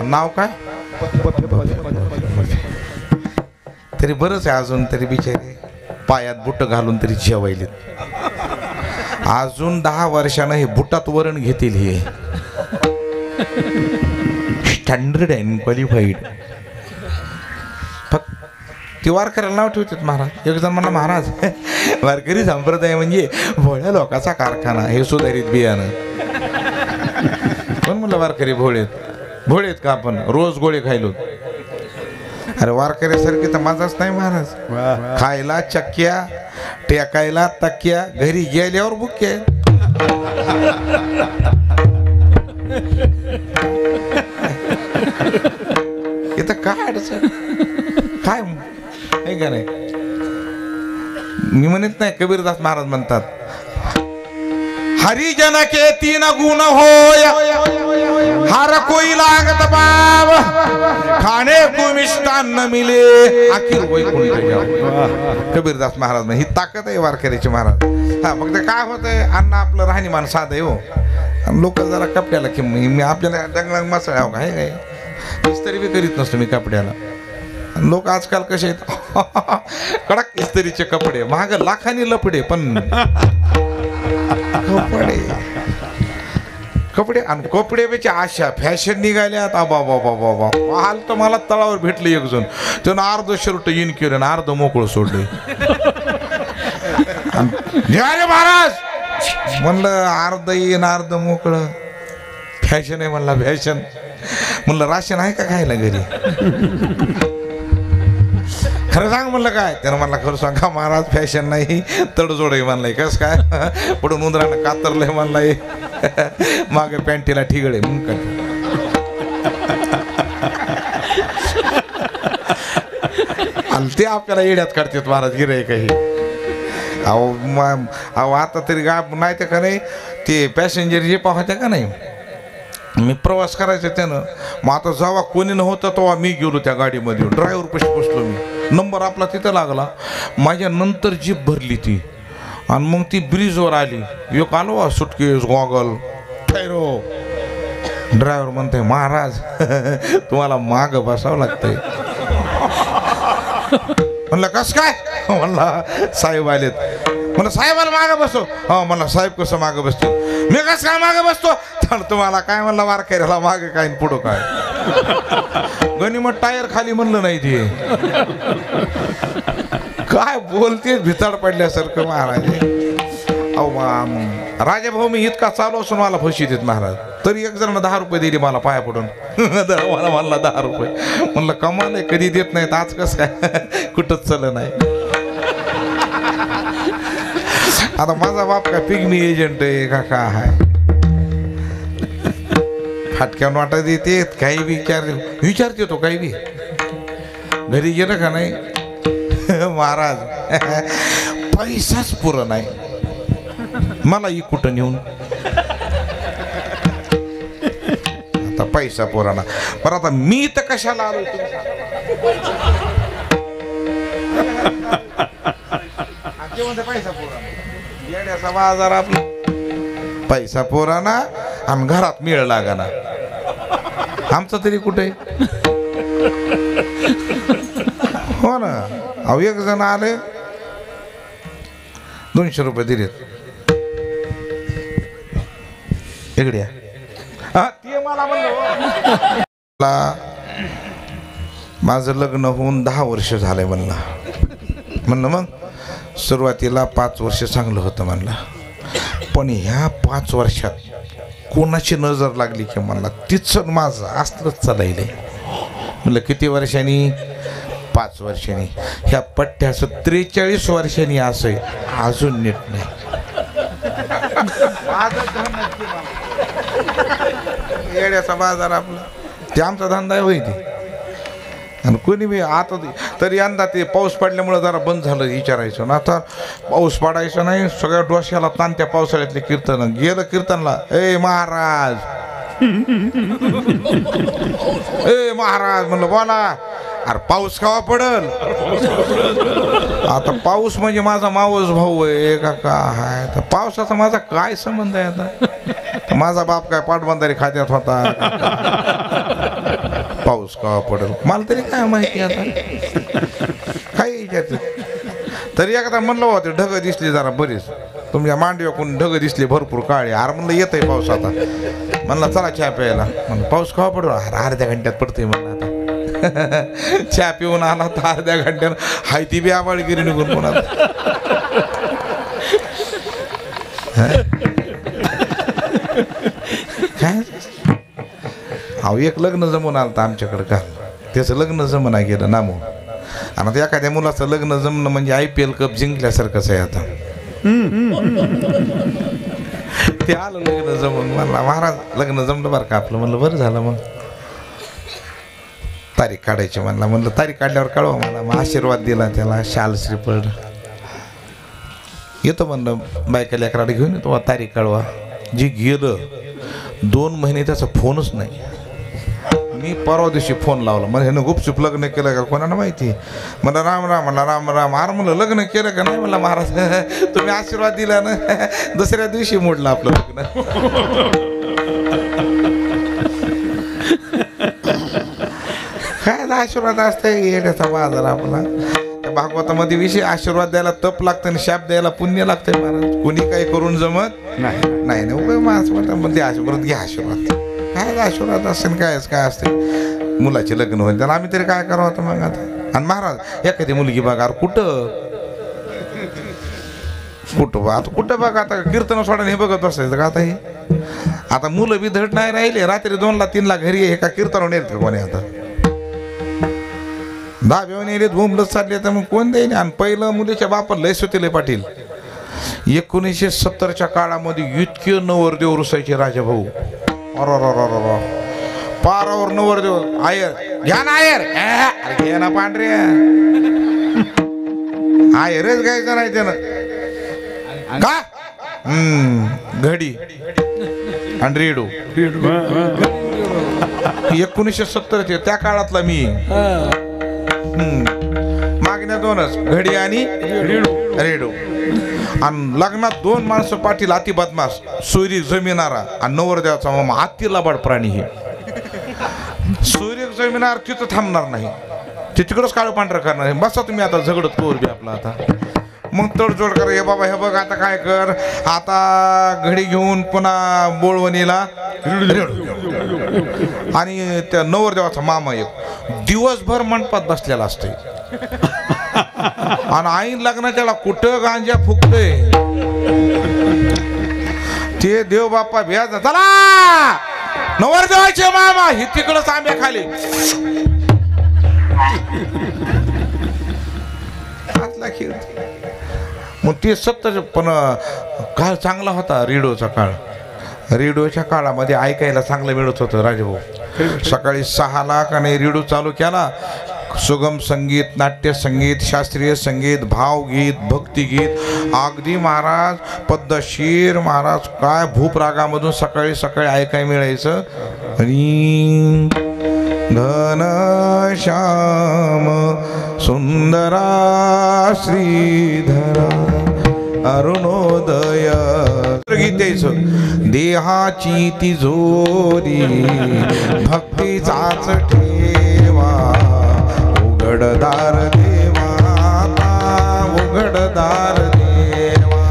नाव काय तरी बरंच आहे अजून तरी बिचारे पायात बुट घालून तरी जेवायलेत. अजून 10 वर्षानं हे बुटात वरण घेतील. हे स्टँडर्ड अँड क्वालिफाईड. फक्त ती वारकऱ्याला नाव ठेवतात महाराज. एक जण म्हणा महाराज वारकरी संप्रदाय म्हणजे भोळ्या लोकांचा कारखाना. हे सुधारित बियाणं कोण म्हणलं वारकरी भोळेत का आपण रोज गोळे खायलो. अरे वारकऱ्यासारखी तर माझाच नाही महाराज. खायला चक्क्या टेकायला तक्क्या घरी गेल्यावर बुक्या. इथं काय अडचण काय आहे का नाही. मी म्हणत नाही कबीरदास महाराज म्हणतात हरिजन के 3 गुण होय हर कोई लागत बाब खाणे को मिष्टान्न मिले आखिर वैकुंठ जाओ. कबीरदास महाराज ही ताकद आहे वारकऱ्याची महाराज. हा फक्त काय होतंय अन्न आपलं राहणीमान साधं आहे हो. लोक जरा कपड्याला मी आपल्याला डंगडंग मसाळा हो काय काय इस्त्री बी करीत नसतो मी कपड्याला. लोक आजकाल कसे आहेत कडक इस्त्रीचे कपडे महाग लाखांनी लपडे पण कपडे आणि कपड्यापेक्षा आशा फॅशन निघाल्यात. आबा बाबा बाबा हाल तर मला तळावर भेटले एक जण त्यानं अर्ध शर्ट इन केलं आणि अर्ध मोकळं सोडलं. महाराज म्हणलं अर्ध येईन अर्ध मोकळं फॅशन आहे म्हणला. फॅशन म्हणलं राशन आहे का खायला घरी. खरं सांग म्हणलं काय त्यानं म्हणला खरं सांगा महाराज फॅशन नाही तडजोड आहे म्हणलाय. कस काय पुढून उंदरानं कातरलंय म्हणलाय मागे पॅन्टीला ठिगळे मग काय. आणि ते आपल्याला येड्यात काढतात महाराज गिराय काही. अहो आता तरी गा नाही तर का नाही ते पॅसेंजर जे पाहत्या का नाही मी प्रवास करायचा त्यानं. मग आता जेव्हा कोणी नव्हतं तेव्हा मी गेलो त्या गाडीमध्ये ड्रायव्हर पशी बसलो मी. नंबर आपला तिथं लागला. माझ्या नंतर जीप भरली ती आणि मग ती ब्रिजवर आली. एक आलो सुटकेस गॉगल ठैरो. ड्रायव्हर म्हणते महाराज तुम्हाला माग बसावं लागतंय. म्हणलं कस काय म्हणला साहेब आलेत. म्हणलं साहेबाला मागं बसतो. हा म्हणला साहेब कसं मागं बसतो. मी कसं काय मागं बसतो तर तुम्हाला काय म्हणला वारकऱ्याला मागं काय पुढं काय गणिमत टायर खाली म्हणलं नाही ते. काय बोलते भिताड पडल्यासारखं महाराज. अहो राजाभाऊ मी इतका चालू असून मला फशी देत महाराज. तरी एक जण 10 रुपये दिले मला पाया पडून. मला म्हणला 10 रुपये. म्हणलं कमाल आहे कधी देत नाहीत आज कसं काय कुठंच चल नाही. आता माझा बाप काय पिग्मी एजंट आहे का काय आहे फाटक्यावर वाटा देते काही बी विचारते तो काही बी. घरी गेलं का नाही महाराज पैसाच पुरा नाही मला ही कुठं नेऊन. आता पैसा पुराणा बरं आता मी तर कशाला आलो. पैसा पुराणा येण्याचा बाजार आपला पैसा पुराणा आणि घरात मिळ लागाना. आमचं तरी कुठे हो ना. अहो एक जण आले 200 रुपये दिलेत. इकडे ते मला म्हणलं माझं लग्न होऊन 10 वर्ष झालंय म्हणलं मग सुरुवातीला 5 वर्ष चांगलं होतं म्हणलं. पण ह्या 5 वर्षात कोणाची नजर लागली की म्हणला तिचं माझं अस्त्रच चालायलंय. म्हणलं किती वर्षांनी 5 वर्षांनी. ह्या पट्ट्याचं 43 वर्षांनी असं आहे अजून नीट नाही. येड्याचा बाजार आपला ते आमचा धंदा होई ते. आणि कोणी बी आता तरी यंदा ते पाऊस पडल्यामुळे जरा बंद झालं विचारायचं ना. आता पाऊस पडायचा नाही सगळ्या डोश्याला ताण त्या पावसाळ्यातले कीर्तन गेलं कीर्तनला. ए महाराज ए महाराज म्हणलं बोला. अरे पाऊस केव्हा पडल आता पाऊस म्हणजे माझा मावस भाऊ आहे का काय, तर पावसाचा माझा काय संबंध आहे आता? माझा बाप काय पाटबंधारी खात्यात होता, पाऊस का पडेल मला तरी काय माहिती आता काय याच्यात. तरी एकदा म्हणलं होते ढग दिसली जरा बरीच, तुमच्या मांडव्याकडून ढग दिसली भरपूर काळे. अरे म्हणलं येत आहे पाऊस आता, म्हणलं चला चहा प्यायला. म्हणलं पाऊस का पडेल, अरे अर्ध्या घंट्यात पडतोय म्हणलं आता. चहा पिऊन आला तर अर्ध्या घंट्यानं हाय ती बी आबाळगिरी निघून पुन्हा. काय अहो एक लग्न जमून आलं तर आमच्याकडं का, त्याचं लग्न जमना गेलं ना मग. आणि आता एखाद्या मुलाचं लग्न जमणं म्हणजे IPL कप जिंकल्यासारखंच आहे आता. ते आलं लग्न जमून, म्हणला महाराज लग्न जमलं बरं का आपलं. म्हणलं बरं झालं, मग तारीख काढायची म्हणला. म्हणलं तारीख काढल्यावर कळवा मला. मग आशीर्वाद दिला त्याला, शाल श्रीफळ येतो म्हणलं, बायका लेकराला घेऊन येतो, तारीख कळवा. जी गेलं 2 महिने त्याचा फोनच नाही. मी परवा दिवशी फोन लावला, म्हणजे ह्यानं गुपचूप लग्न केलं का कोणाला माहिती. म्हणलं राम राम, म्हणला राम राम. अरे म्हणलं लग्न केलं का नाही, म्हणलं महाराज तुम्ही आशीर्वाद दिला ना. दुसऱ्या दिवशी मोडलं आपलं लग्न. काय आशीर्वाद असतंय येण्याचा बाजार आपला. भागवतामध्ये विषय आशीर्वाद द्यायला तप लागतं आणि शाप द्यायला पुण्य लागतंय महाराज. कोणी काही करून जमत नाही उभे मध्ये आशीर्वाद घ्या. आशीर्वाद काय आशीर्वाद असेल काय असते. मुलाचे लग्न होईल त्याला आम्ही तरी काय करावं होतं मग आता. आणि महाराज एखादी मुलगी बघा कुठं आता कुठं बघा. आता कीर्तन सोडा हे बघत बसायचं का आता. हे आता मुलं बी धड नाही राहिले. रात्री 2ला 3ला घरी हे का कीर्तन नेत का कोणी आता. दहाव्यावर नेले बोंबलत चालले तर मग कोण देईन. आणि पहिलं मुलीच्या बापाला लय सुतीले पाटील. 1970च्या काळामध्ये इतके नवरदेव रुसायचे राजाभाऊ. पारावर नवरदेव. आयर घ्या ना आयर, घ्या ना पांढरे आयरच घ्यायचं नाही त्यानं का. घडी आणि रेडो. 1970 त्या काळातला मी. मागण्या 2च, घडी आणि रेडो. आणि लग्नात 2 माणसं पाटील अति बदमाश, सोयरीक जमिनारा आणि नवरदेवाचा मामा अति लबाड प्राणी. हे सोयरीक जमिनार तिथं थांबणार नाही, ते तिकडंच काळं पांढरं करणार. बसा तुम्ही आता झगडत तोर बी आपला आता. मग तडजोड कर. हे बाबा हे बघ आता काय कर, आता घडी घेऊन पुन्हा बोळवणीला आणि त्या नवरदेवाचा मामा एक दिवसभर मंडपात बसलेला असतोय. आणि आईन लग्नाच्याला कुठं गांजा फुकतोय ते देव बाप्पा व्याज. चला नवरदेवाचे मामा ही तिकडच आंब्या खाली. खेळ मग ते 70 पण काळ चांगला होता. रेडिओचा काळ. रेडिओच्या काळामध्ये ऐकायला चांगलं मिळत होतं राजाभाऊ. सकाळी 6ला का नाही रेडिओ चालू केला. सुगम संगीत, नाट्य संगीत, शास्त्रीय संगीत, भावगीत, भक्तिगीत, अगदी महाराज पद्धतशीर महाराज काय भूप रागामधून सकाळी सकाळी ऐकायला मिळायचं. आणि घनश्याम सुंदरा श्रीधरा अरुणोदय गीतेचं. देहाची तिजोरी भक्तीचाच ठेवा, उघडदार देवाता उघडदार देवा,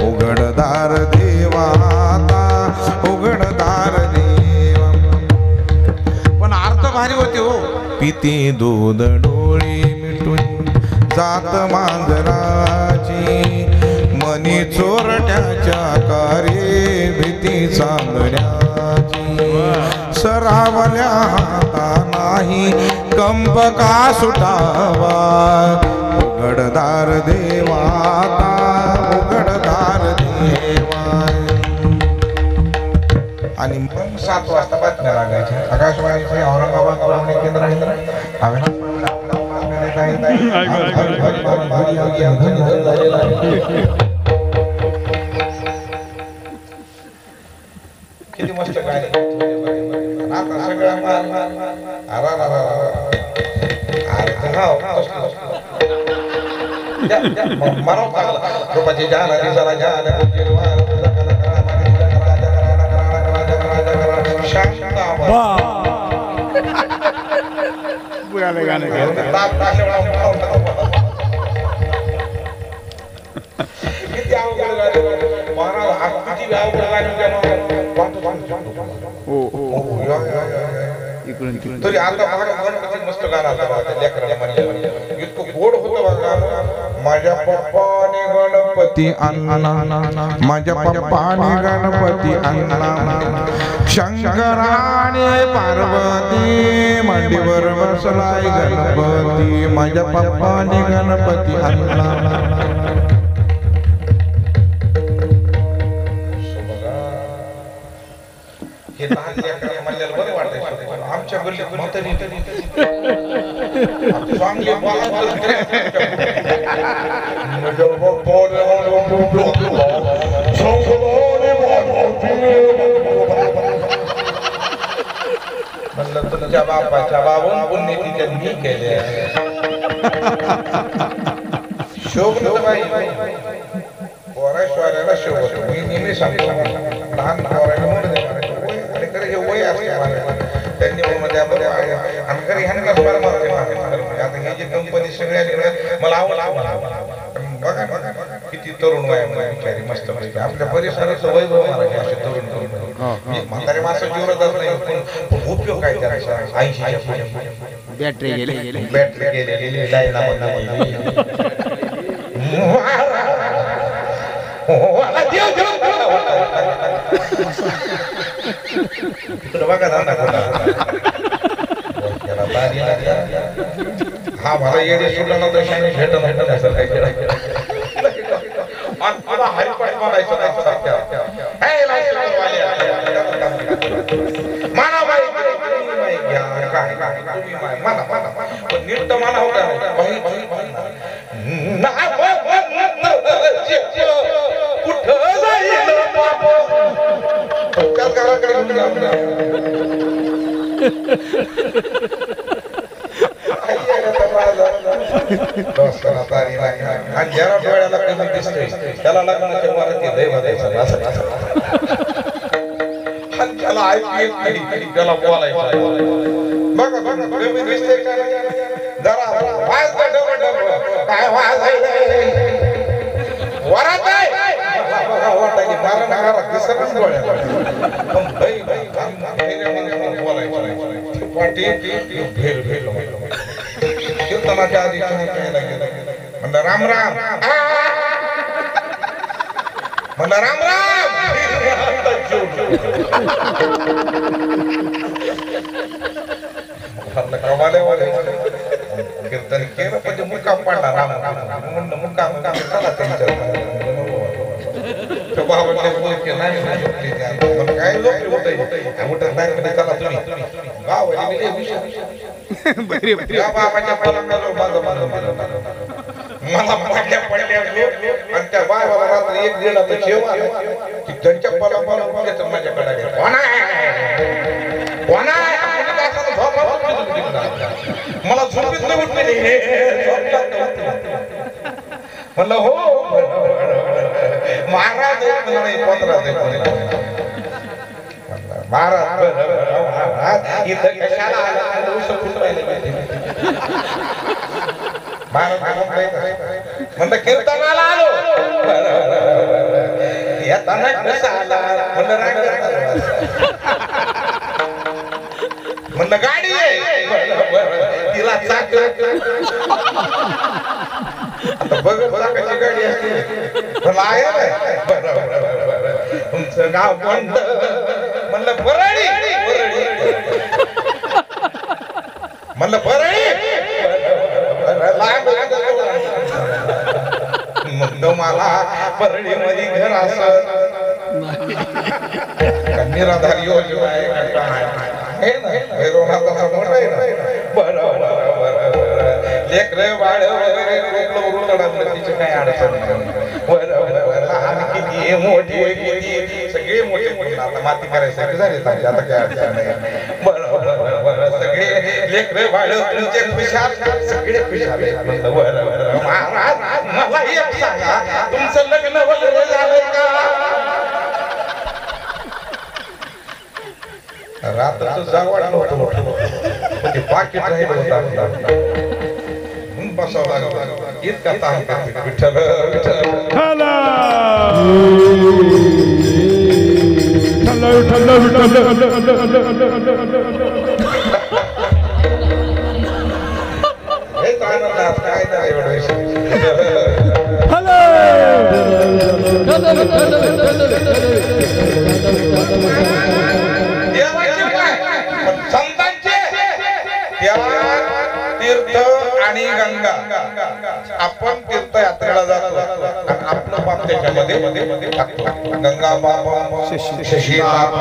उघडदार देवाता उघडदार देवा. पण अर्थ भारी होते हो. पिते दूध डोळे मिटून जात मांजराची, मनी चोरट्याच्या कारे भीती चांदण्याची. सरावल्या हाता नाही कंप का सुटावा, उघडदार देवाता उघडदार देवा. आणि मग 7 वाजता बातम्या लागायच्या. आकाशवाणीचे औरंगाबाद पुरवणी केंद्र आहे. किती मस्त काय आता मरो चांगला रूपाची जान दिसाला जान पुराले गाणे गायले. हो हो इकडून तिकडून तरी आता गणपती मस्त गाणं होतं लेकराला म्हणजे इतकं गोड होतं बघा. माझ्या पप्पाने गणपती आणला माझ्या पप्पाने गणपती आणला शंकराने पार्वती मांडीवर बसलाय गणपती माझ्या पप्पाने गणपती आणला. हे लहान लेकराला म्हणल्याला बरं वाटायचं. आमच्या गल्लीत म्हातारी चांगले म्हणलं तुझ्या बापाच्या बाबून पुण्यतिथ्या मी केल्या शोभत बाई पोराश्वराला शोभत. मी नेहमी सांगतो लहान पोरायला म्हणून हे वय असते त्यांनी आणि ह्यांना स्वर मारते. आता हे जे कंपनी सगळ्या मला बघा किती तरुण वयामध्ये मस्त आपल्या परिसराचं वैभव असे तरुण तरुण म्हातारे माणसाची विरोधात नाही पण उपयोग काय त्याचा 80 बॅटरी गेले बॅटरी गेलेली हा मला येडे सुटला ना तशाने भेटत नीट माना होता ज्याला डोळ्याला कमी दिसते त्याला लग्नाच्या वरात दैव द्यायचं त्याला ऐकू त्याला बोलायचं बघा बघा कमी दिसते जरा काय वरात कीर्तनाच्या आधी म्हणलं राम राम म्हणलं राम राम कीर्तन केलं म्हणजे मुक्काम पडला राम म्हणलं मुक्काम चला त्यांच्या मला झोपीत नाही उठले म्हणलं हो महाराज महाराज इथं कशाला म्हणलं कीर्तनाला आलो येताना कसा आला म्हणलं गाडी तिला चाक आता बघ चाकाची गाडी असते तुमचं नाव कोणतं म्हणलं परळी म्हणलं परळी म्हणलं मला परळी मध्ये घर असं निराधार योजना आहे लेकर बाळ वगैरे तिचे काय अडचण लहान किती मोठी किती सगळे मोठे मोठे आता माती करायसाठी झाले आता काय अडचण नाही बरोबर सगळे लेकर बाळ तुमचे खुशाल सगळे खुशाल महाराज मला एक सांगा, तुमचं लग्न वगैरे झालंय का? रात्रचं जावड नव्हतं, ते पाकिट राहिलं होतं. बसावं लागलं, इतका ताण करते विठ्ठल विठ्ठल. हेच आनंदात काय नाही एवढं. संतांचे तीर्थ आणि गंगा, आपण तीर्थयात्रेला जातो आणि आपलं पाप त्याच्यामध्ये टाकतो. गंगा पाप, शशी पाप,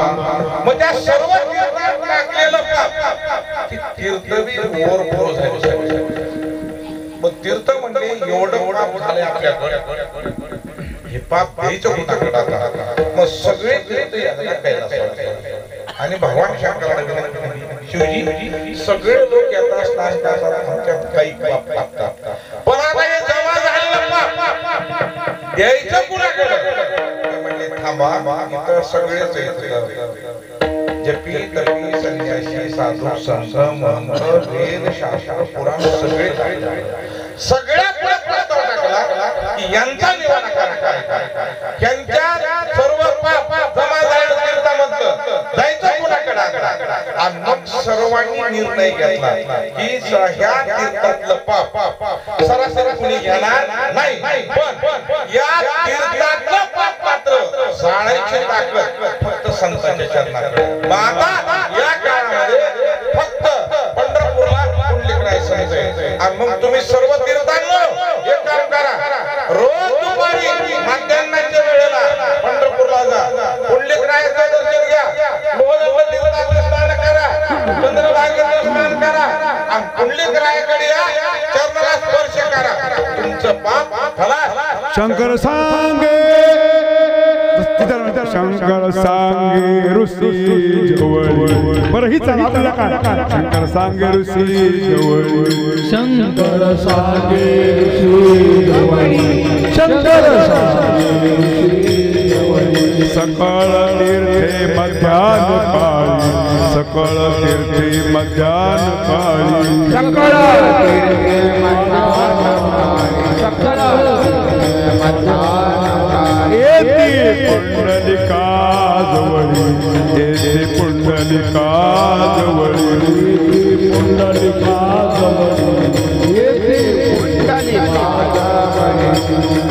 मग त्या सर्व तीर्थात टाकलेलं पाप तीर्थ बी ओरफोर झालं. मग तीर्थ म्हणजे एवढं पाप झालंय आपल्याकडे, हे पाप घ्यायचं कुणाकडे? मग सगळे तीर्थ आणि भगवान शंकराला शिवजी सगळे लोक येतात स्नान करतात, काही पाप टाकतात. पण आता हे जमा झालेलं पाप द्यायचं कुणाकडे? म्हणजे थांबा, इथं सगळेच जपी तपी संन्यासी साधू संत महंत वेद शास्त्र पुराण सगळे सगळ्या प्रस्ताव टाकला की यांचा निवारा करा, यांच्या सर्व पाप जमा जायचं तीर्थामध्ये जायचं कुणाकडे? आणि मग सर्वांनी निर्णय घेतला की ह्या तीर्थातलं पाप सरासरी कुणी घेणार नाही, पण या तीर्थातलं पाप मात्र जाळायची ताकद फक्त संतांच्या चरणाकडे. आता या काळामध्ये फक्त पंढरपूरला पुंडलिकराय संत आहे. आणि मग तुम्ही सर्व तीर्थांनो एक काम करा, रोज दुपारी मध्यान्हाच्या वेळेला पंढरपूरला जा, पुंडलिकरायाचं दर्शन घ्या, लोहदंड तीर्थात स्नान करा, चंद्रभागेत स्नान करा आणि पुंडलिकरायाकडे या, चरणाला स्पर्श करा, तुमचं पाप खलास. शंकर सांगे शंकर सांगे ऋषी जवळ, बरं ही चला आपल्याला काय शंकर सांगे ऋषी जवळ, शंकर सांगे ऋषी जवळ, शंकर सांगे ऋषी जवळ. सकळ तीर्थे मध्यान काळी, सकळ तीर्थे मध्यान काळी, सकळ तीर्थे मध्यान काळी, सकळ तीर्थे मध्यान काळी. येते पुंडलिका जवळी, येते पुंडलिका जवळी, पुंडलिका जवळ, येते पुंडलिका जवळ.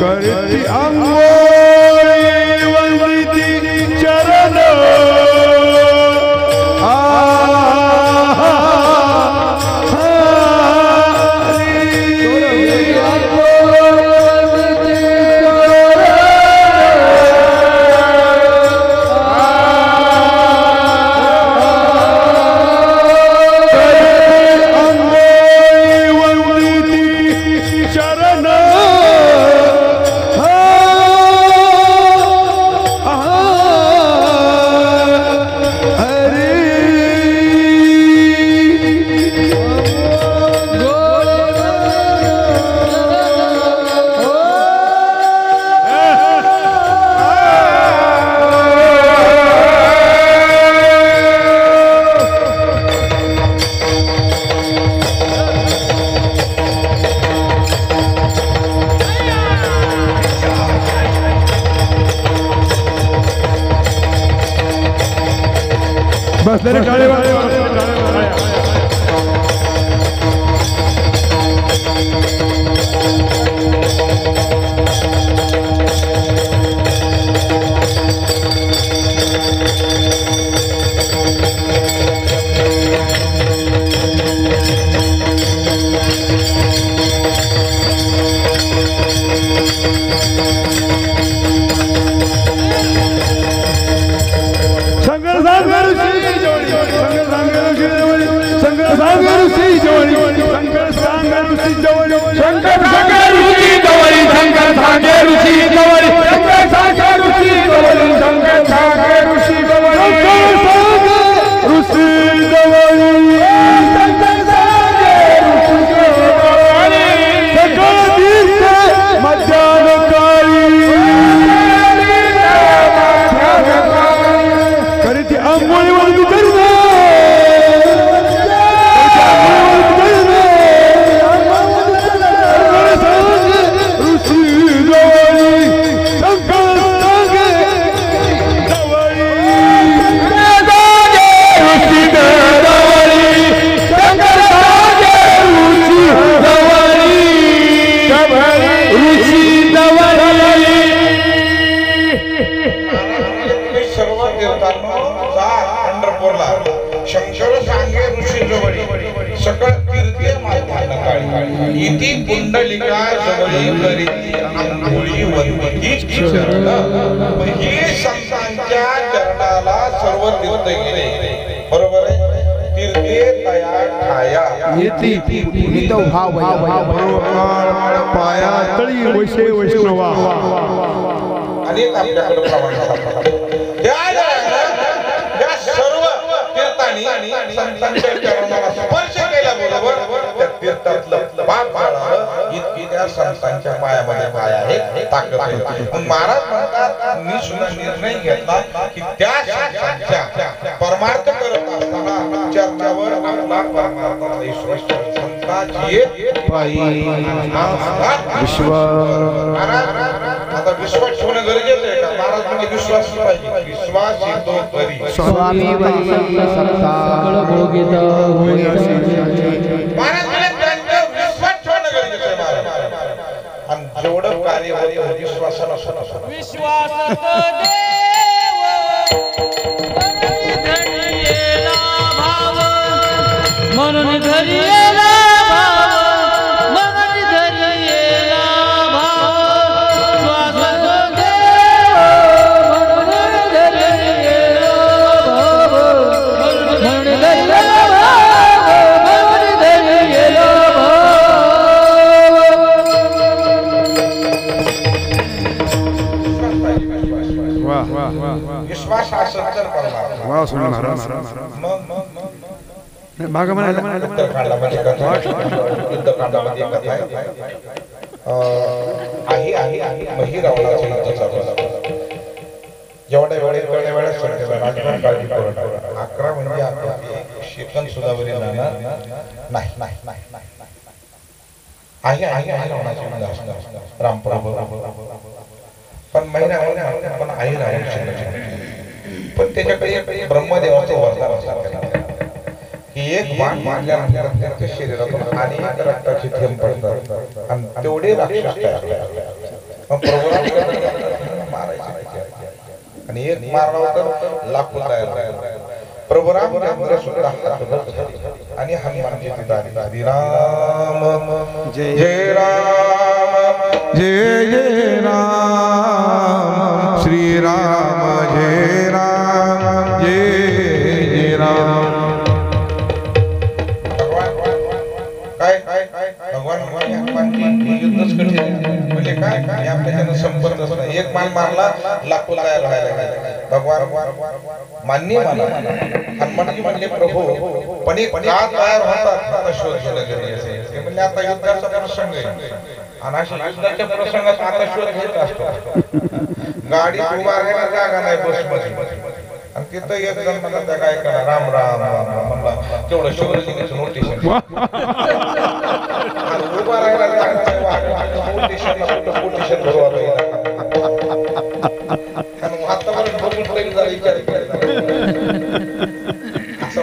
करती अंघोळी वंदिती चरण, बसलेले टाळे वाजवा. बांधवांनो जा पंढरपूरला शंकर सांगे ऋषी जवळी सकळ कीर्ती माता काळी इति पुंडलिका जवळी करीती अंघोळी वंदिती चरण ही संतांच्या चरणाला सर्व तीर्थ गेले बरोबर आहे तीर्थे तया ठाया येती पुनीत भाव पाया तळी वैशे वैष्णवा अनेक आपल्याकडे प्रमाण त्या सर्व तीर्थांनी संतांच्या चरणाला स्पर्श केल्याबरोबर त्या तीर्थातलं पाप झालं इतकी त्या संतांच्या पायामध्ये काय आहे ताकद आहे मग महाराज म्हणतात मी सुद्धा निर्णय घेतला की त्या संतांच्या परमार्थ करत असताना चरणावर आपला परमार्थ विश्वास संतांची विश्वास आता विश्वास ठेवणं गरजेचं आहे का महाराज म्हणजे विश्वास पाहिजे विश्वास येतो तरी स्वामी सकळ भोगित महाराज म्हणजे त्यांच्यावर विश्वास ठेवणं गरजेचं आहे महाराज आणि जेवढं कार्य होतं विश्वासाला स्वतः विश्वासत देव धरियेला भाव म्हणून धरियेला भाव म्हणून धरियेला भाव श्वासत देव म्हणून धरियेला भाव म्हणून धरियेला भाव म्हणून धरियेला विश्वास हा सत्तर परमार्थ वा स्वामी महाराज माग म्हणायला उत्तरकांडामध्ये कथा आहे युद्धकांडामध्ये कथा आहे आहे मही रावणाचा युद्ध चालू आहे जेवढ्या वेळेस सांगितलं राजभर काळजी करू नका 11 म्हणजे आपल्या शेकंद सुद्धा वरी जाणार नाही आहे रावणाची युद्ध असणार रामप्रभू पण महिना पण आहे पण त्याच्याकडे ब्रह्मदेवाचं वरदान असतं की एक बाण मारल्यानंतर त्यांच्या शरीरातून अनेक रक्ताची थेंब पडतात आणि तेवढे राक्षस तयार होतात आणि एक मारला तर लाखो तयार होतात प्रभू रामचंद्र सुद्धा आणि हनुमानजी हरी राम जय राम जय जय राम श्री राम जय राम जय राम भगवान हनुमानजी युद्धच कठीण म्हणजे काय आपल्याच्यानं संपर्क असतो एक मान मारला लाखो तयार व्हायला भगवान मान्य माना हनुमानजी म्हणले प्रभू पण एक का तयार होतात आता शोध घेणं गरजेचं आहे म्हणजे आता युद्धाचा प्रसंग आहे आणि अशा युद्धाच्या प्रसंगात आता शोध घेत असतो गाडी उभा राहायला जागा नाही बसमध्ये आणि तिथं एक जण मला त्या काय करा राम राम म्हणला तेवढं शिवलिंगाचं नोटिशन उभा राहायला जागा नोटिशन भरवा आतापर्यंत बघून तरी जरा विचार करायचा असं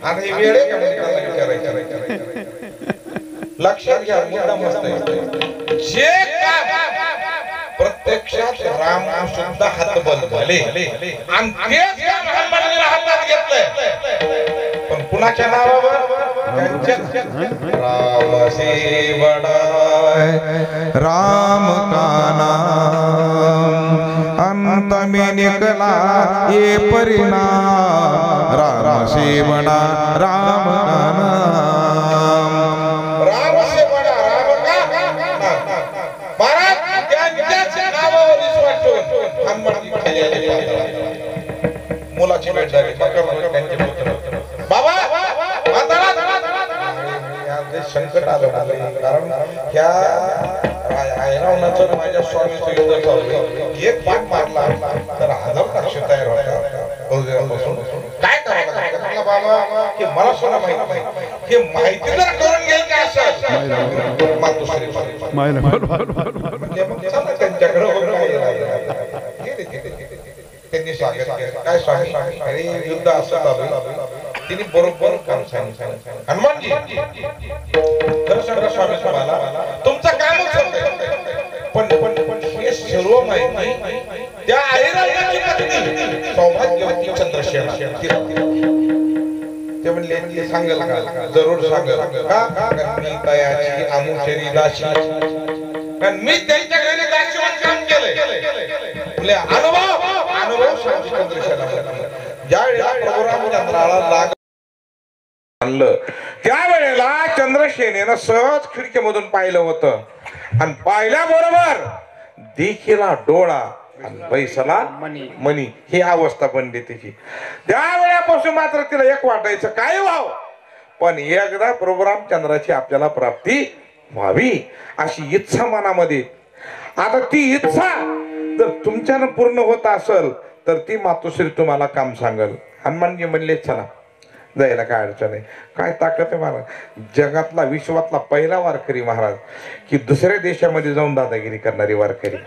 आणि वेळ विचारायचं लक्षात घ्या मुद्दा मस्त आहे जे प्रत्यक्षात राम सुद्धा हातबल झाले आणि तेच काम हनुमानजीला हातात घेतलंय पण कुणाच्या नावावर राम सेवडाय राम का नाम अंत में निकला ये परिणाम राम सेवना राम का नाम राम सेवना राम का महाराज त्यांच्याच नावावर विश्वास ठेवून हनुमानजी मुलाची भेट झाली त्यांचे पुत्र बाबा संकट आलं कारण ह्या ऐरावणाचं माझ्या स्वामीचं युद्ध चालू एक पाठ मारला तर 1000 पक्ष तयार होतात काय करावं बाबा की मला सुद्धा माहित नाही हे माहिती जर करून घेईल का असं मातुश्री म्हणजे मग चला त्यांच्याकडे त्यांनी स्वागत केलं काय स्वामी अरे युद्ध असं चालू तिने बरोबर काम सांगितलं हनुमानजी खरं सांगा स्वामी तुम्हाला तुमचं कामच होतं पण हे सर्व सर्व माहिती त्या आईराजाची पत्नी सौभाग्यवती चंद्रसेना ते म्हणले सांगेल का? जरूर सांगेल का? मी तयाची अनुचरी दासी, कारण मी त्यांच्या घरी दासीवत काम केलंय. अनुभव चंद्रसेना ज्या वेळेला प्रोग्राम चंद्राला लाग आणलं त्यावेळेला चंद्रसेनेनं सहज खिडकीमधून पाहिलं होतं आणि पाहिल्याबरोबर देखीला डोळा आणि पैसाला मनी ही अवस्था बनली तिची. त्यावेळेपासून मात्र तिला एक वाटायचं काय व्हावं, पण एकदा प्रोग्राम चंद्राची आपल्याला प्राप्ती व्हावी अशी इच्छा मनामध्ये. आता ती इच्छा जर तुमच्यानं पूर्ण होत असेल तर ती मातोश्री तुम्हाला काम सांगल. हनुमानजी म्हणले चला जायला काय अडचण आहे, काय ताकद आहे महाराज. जगातला विश्वातला पहिला वारकरी महाराज की दुसऱ्या देशामध्ये जाऊन दादागिरी करणारी वारकरी.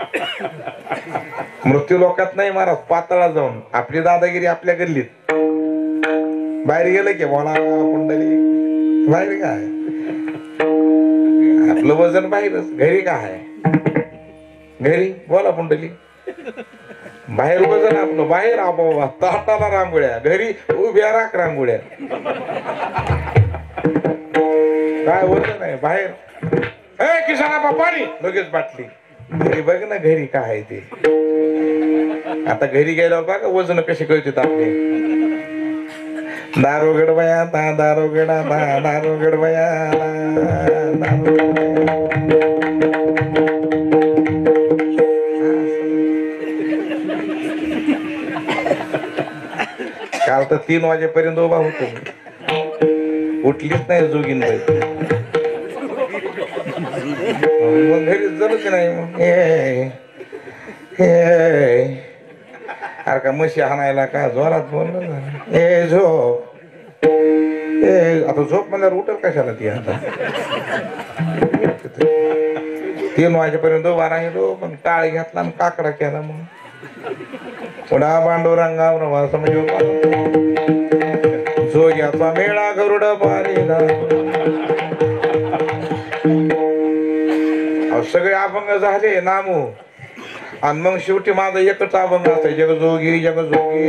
मृत्यू लोकात नाही महाराज, पातळा जाऊन आपली दादागिरी आपल्या गल्लीत. बाहेर गेलं की बोला कुंडली बाहेर काय आपलं वजन बाहेरच, घरी काय घरी बोला कुंडली बाहेर वजन आपलं बाहेर आबोबा ताटाला रांगोळ्या, घरी उभ्या राख रांगोळ्या. काय वजन आहे बाहेर. किसाना पाणी लगेच बाटली. घरी बघ ना घरी काय आहे ते. आता घरी गेल्यावर बघा वजन कसे कळतात आपले. दारोगड बया दारोगडा दारोगड बया काल तर 3 वाजेपर्यंत उभा होतो, उठलीच नाही जोगीन बाई. मग घरी झालं की नाही मग अरे का म्हशी हाणायला का जोरात बोललं ए झोप ए आता झोप म्हणल्यावर उठल कशाला ती. आता 3 वाजेपर्यंत उभा राहिलो पण टाळ घातला आणि काकडा केला. मग पुन्हा पांडुरंगावर वास म्हणजे जोग्याचा मेळा गरुड पारीला. सगळे अभंग झाले नामू आणि मग शेवटी माझा एकच अभंग असाय जगजोगी जगजोगी.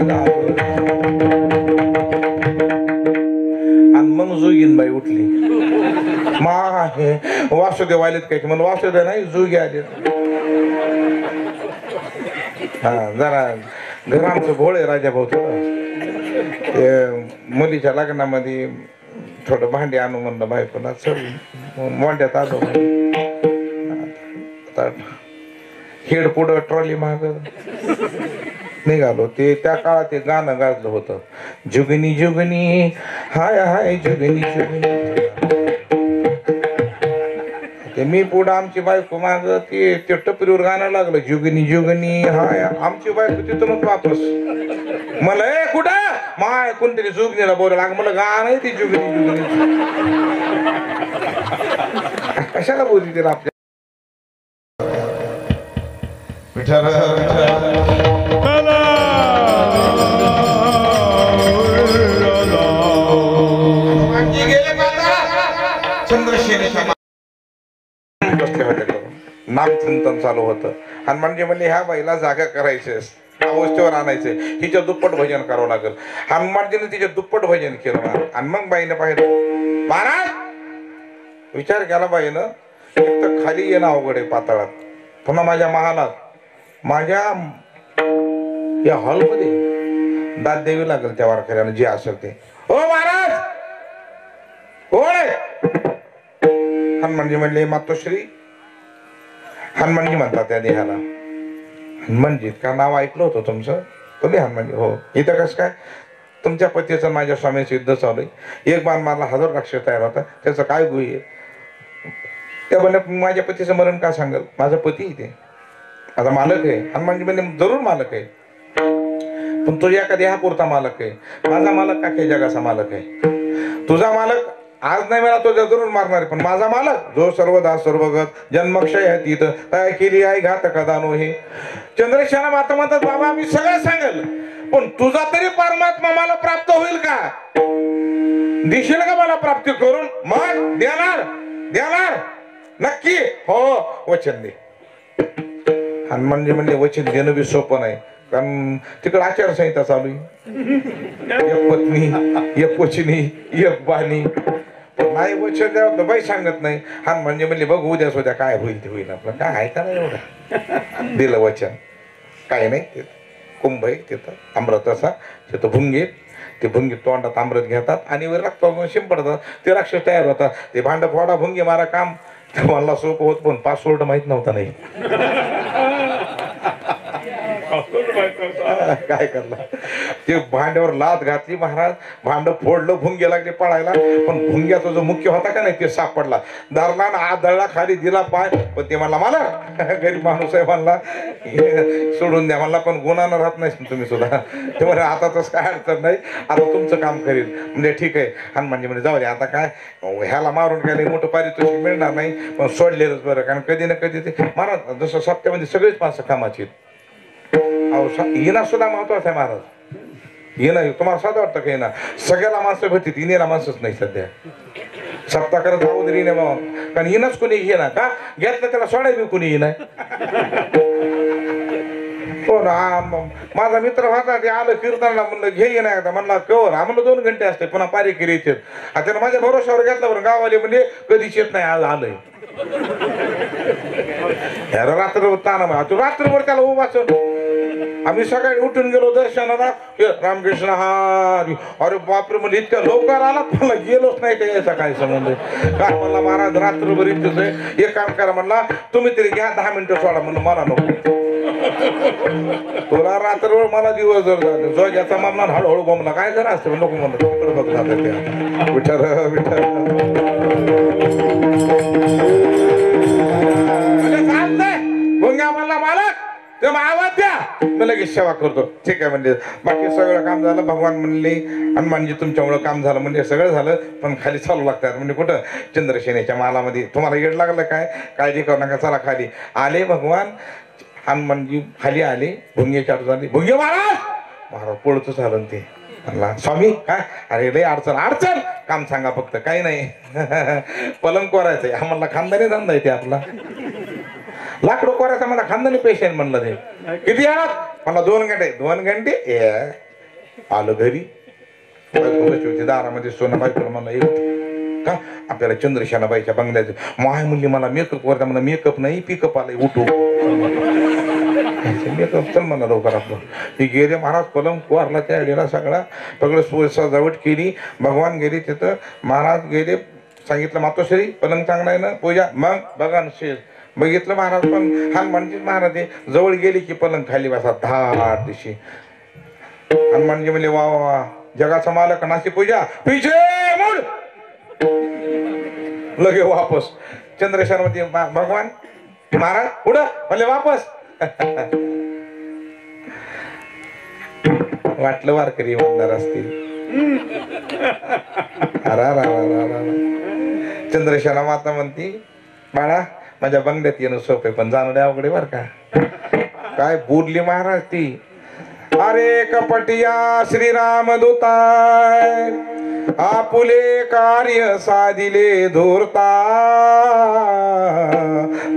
आणि मग जोगीन बाई उठली. मा हे वासुदेव आलेत काय म्हणून वासुदेव नाही जोगी आले. हा जरा घर आमचं भोळे राजा भाऊ ते मुलीच्या लग्नामध्ये थोडं भांडी आणू म्हणलं बायकोला मोंड्यात आलो. हेड पुढं ट्रॉली माग निघालो. ते त्या काळात ते गाणं गाजलं होतं जुगनी जुगनी हाय हाय जुगनी जुगनी. ते मी पुढं आमची बायको माग ते टपरीवर गाणं लागलं जुगनी जुगनी हाय. आमची बायको तिथूनच वापस मला ए कुठं माय कोणतरी जुगनीला बोलायला लाग. मला गाणं आहे ती जुगनी जुगनी. कशाला बोलती तिला आपल्या विठ्ठल चंद्रसेनेच्या बसले होते. नामचिंतन चालू होतं. हनुमानजी म्हणले ह्या बाईला जागा करायचे अवस्थेवर आणायचे, हिच्या दुप्पट भजन करावं लागेल. हनुमानजीने तिच्या दुप्पट भजन केलं. आणि मग बाईनं पाहिलं महाराज विचार केला बाईनं एक तर खाली येणं अवघड आहे पाताळात, पुन्हा माझ्या महालात माझ्या या हॉलमध्ये दाद द्यावी लागेल त्या वारकऱ्यानं जे असेल ते. हो महाराज कोण आहे. हनुमानजी म्हणले मातोश्री. हनुमानजी म्हणतात त्या देहाला. हनुमानजी का नाव ऐकलं होतं तुमचं तुम्ही हनुमानजी. हो इथं कसं काय तुमच्या पतीचं माझ्या स्वामींचं युद्ध चालू आहे. एक बाण मारला 1000 राक्षस तयार होता त्याचं काय गुही आहे. त्या म्हणल्या माझ्या पतीचं मरण का सांगल. माझा पती इथे माझा मालक आहे. हनुमानजी म्हणजे जरूर मालक आहे पण तुझ्या एका देहापुरता मालक आहे. माझा मालक काय जगाचा मालक आहे. तुझा मालक आज नाही मला तो जरूर मारणार पण माझा मालक जो सर्वदा सर्वगत जन्मक्षय आहे तिथं काय केली आहे घात कदानो. हे चंद्रसेना माता म्हणतात बाबा मी सगळं सांगेल पण तुझा तरी परमात्मा मला प्राप्त होईल का. दिसेल का मला प्राप्ती करून. मग देणार देणार नक्की हो वचन दे. आणि म्हणजे म्हणले वचन देणं बी सोपं नाही, कारण तिकडे आचारसंहिता चालू आहे, एक पत्नी एक वचनी एक बाणी. पण नाही वचन द्यावं बाई सांगत नाही. हा म्हणजे म्हणले बघ उद्या सुद्या काय होईल ते होईल, आपलं काय आहे का नाही एवढं. दिलं वचन, काय नाही. कुंभ आहे तिथं अमृताचा, तिथं भुंगे, ते भुंगे तोंडात अमृत घेतात आणि रक्त शिंपडतात. ते राक्षस तयार होतात. ते भांड फोडा भुंगे मारा काम मला सोपं होत, पण पासवर्ड माहित नव्हता नाही. काय करणार, ते भांड्यावर लात घातली महाराज, भांड फोडलं, भुंगे लागले पळायला. पण भुंग्याचा जो मुख्य होता का नाही ते सापडला, धरला ना आदळला, खाली दिला पाय. पण ते म्हणला मला गरीब माणूस आहे म्हणला, सोडून द्या म्हणला, पण गुन्हानं राहत नाही तुम्ही सुद्धा. ते म्हणजे आता तसं काय अडचण नाही, आता तुमचं काम करील. म्हणजे ठीक आहे. हनुमानजी म्हणजे जाऊ दे आता, काय ह्याला मारून काय मोठं पारितोषिक मिळणार नाही, पण सोडलेलंच बरं. कारण कधी ना कधी ते महाराज जसं सप्त्यामध्ये सगळेच माणसं कामाची. येणं सुद्धा महत्वाचं आहे महाराज. येणं तुम्हाला साधं वाटतं का? येणं सगळ्याला माणसं भेटतील, येण्याला माणसंच नाही सध्या. सप्ताह करत अगोदर येणे बाबा, कारण येणंच कोणी येणार का? घेतलं त्याला सोडाय बी कोणी येणार. हो ना, माझा मित्र होता, ते आलं कीर्तनाला, म्हणलं घे ये नाही म्हणला कवर आम्हाला 2 घंटे असते, पुन्हा पारेकरी येते. त्यानं माझ्या भरोशावर घेतला बरं. गावाले म्हणजे कधीच येत नाही, आज आलंय. रात्रभर ताना तू रात्रभर त्याला उभाच. आम्ही सकाळी उठून गेलो दर्शनाला, रामकृष्ण हरी. अरे बापरे, म्हणजे इतक्या लवकर आला, मला गेलोच नाही ते सकाळी संबंध. काय म्हणला महाराज रात्रभर इथंच आहे, एक काम करा म्हणला, तुम्ही तरी घ्या 10 मिनिटं सोडा. म्हणलं मला नको, तुला रात्रभर मला दिवस जर झाले. जो ज्याचा मामला हळूहळू बोंबला, काय जरा असते नको म्हणलं. बघ विठार विठार भुंग्या म्हणला मालक ते आवाज द्या, मी लगेच सेवा करतो. ठीक आहे म्हणजे बाकी सगळं काम झालं. भगवान म्हणले हनुमानजी तुमच्यामुळं काम झालं, म्हणजे सगळं झालं, पण खाली चालू लागतात. म्हणजे कुठं? चंद्रसेनेच्या मालामध्ये. तुम्हाला येड लागलं काय? काळजी करू नका, चला खाली. आले भगवान हनुमानजी, खाली आले. भुंगे चालू झाले. भुंगे महाराज महाराज पळतच झालं ते. म्हणला स्वामी काय? अरे लय अडचण अडचण, काम सांगा फक्त, काही नाही. पलंग कोरायचंय आम्हाला, खानदानी धंदा आहे ते आपला. लाकडं कोरायचा मला खानदानी पैसे म्हणलं. ते किती आलात? मला 2 घंटे. 2 घंटे आलो घरी. दारामध्ये सोना बायकोला म्हणला येऊ का आपल्याला चंद्रशेनाबाईच्या बंगल्याचं. माय म्हणली मला मेकअप करता, मला मेकअप नाही पिकअप आलाय, उठू मेकअप चल म्हणा लवकर आपलं. ती गेले महाराज, पलंग कोरला त्या गेला सगळा, सगळं सजावट केली. भगवान गेले तिथं, महाराज गेले, सांगितलं मातोश्री पलंग चांगला आहे ना, पूजा. मग बघा शेष बघितलं महाराज. पण हनुमानजी महाराज जवळ गेली की पलंग खाली बसा 10 दिवशी. हनुमानजी म्हणले वा वा, जगाचा मालक नाशी पूजा पिछे मुड. लगे वापस चंद्रशेनामध्ये. भगवान महाराज पुढं म्हणले वापस. वाटलं वारकरी म्हणणार असतील. चंद्रशेना माता म्हणती बाळा माझ्या बंगल्यात येणं सोपे, पण जाणं द्या अवघडे बर का. काय बोलली महाराज ती. अरे कपटिया श्रीराम दूताय, आपुले कार्य साधिले धूर्ता,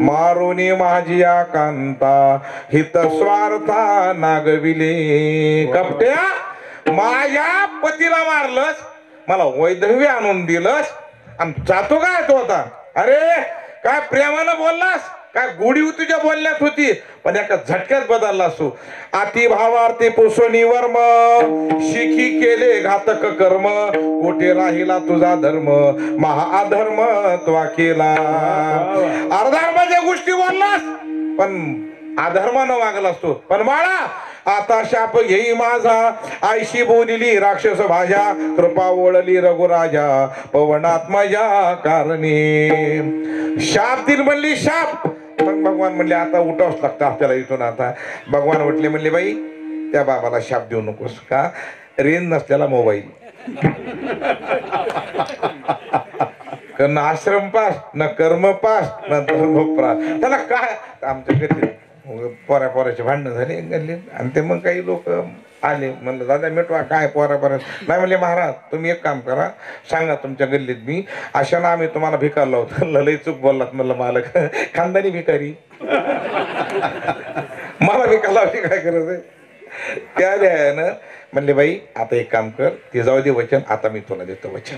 मारुनी माझिया कांता हित स्वार्था नागविले. कपट्या माझ्या पतीला मारलंस, मला वैधव्य आणून दिलंस, आणि जातो काय तो आता. अरे काय प्रेमानं बोललास, काय गोडी तुझ्या बोलण्यात होती, पण एका झटक्यात बदलला असतो. अति भावार्थी पुसोनी वर्म, शिखी केले घातक कर्म, कोठे राहिला तुझा धर्म, महाअधर्म त्वा केला. अधर्माच्या गोष्टी बोललास, पण अधर्मानं वागला असतो. पण बाळा आता शाप घेई माझा, आयशी बोलिली राक्षस भाजा, कृपा ओळली रघुराजा, पवनात्मजा कारणे. शाप दिल म्हणली शाप. मग भगवान म्हणले आता उठावच लागतं आपल्याला इथून. आता भगवान उठले म्हणले बाई त्या बाबाला शाप देऊ नकोस. का? रेंज नसलेला मोबाईल. न आश्रम पास, न कर्म पास, न धर्म पास. त्याला काय आमच्या घरी पोऱ्याचे भांडणं झाले गल्लीत, आणि ते मग काही लोक आले. म्हणलं दादा मिटवा काय पोऱ्या नाही. म्हणले महाराज तुम्ही एक काम करा, सांगा तुमच्या गल्लीत मी अशा ना आम्ही तुम्हाला भिकारला होतं. लई चूक बोललात म्हणलं मालक, खानदानी भिकारी. मला मी कलावची काय करत आहे त्या द्यानं म्हणले बाई आता एक काम कर ते जाऊ दे वचन आता मी तुला देतो वचन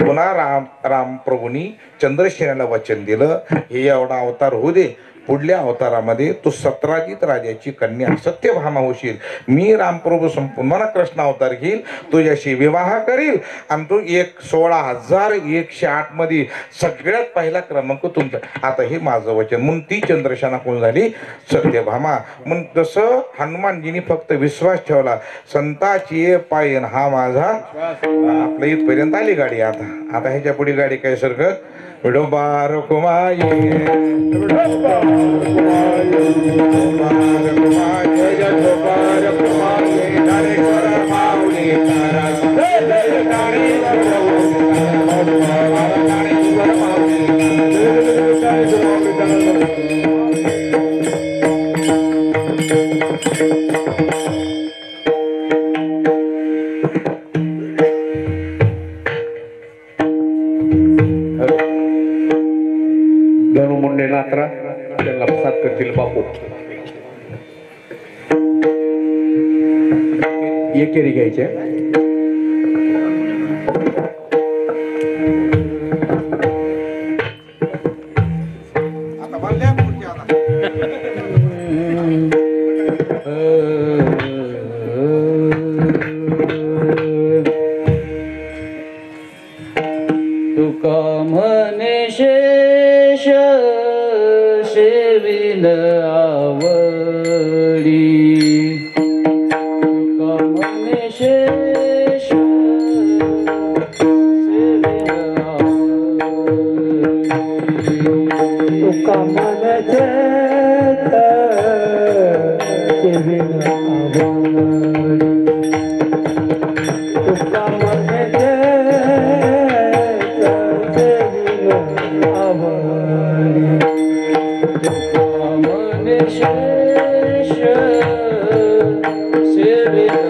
पुन्हा राम प्रभूंनी चंद्रसेनाला वचन दिलं हे एवढा अवतार होऊ दे पुढल्या अवतारामध्ये तू सत्राजित राजाची कन्या सत्यभामा होशील मी रामप्रभू संपूर्ण कृष्ण अवतार घेईल तुझ्याशी विवाह करील आणि तू 16,108 मध्ये सगळ्यात पहिला क्रमांक तुमचा आता हे माझं वचन म्हणून ती चंद्रसेना कोण झाली सत्यभामा म्हणून तसं हनुमानजींनी फक्त विश्वास ठेवला संताची पायन हा माझा आपल्या इथपर्यंत आली गाडी आता ह्याच्या पुढे गाडी काय सरकत विडोबार कुमाई धनु मुंडे नात्रा त्यांना साथ करतील बापू एकेरी घ्यायचे तुका म्हणे शेष सेविल आवडी तुका म्हणे शेष सेविल आवडी तुका म्हणे सेविल आवडी तुका म्हणे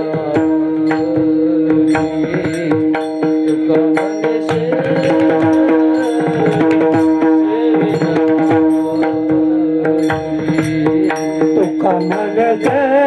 तुका मन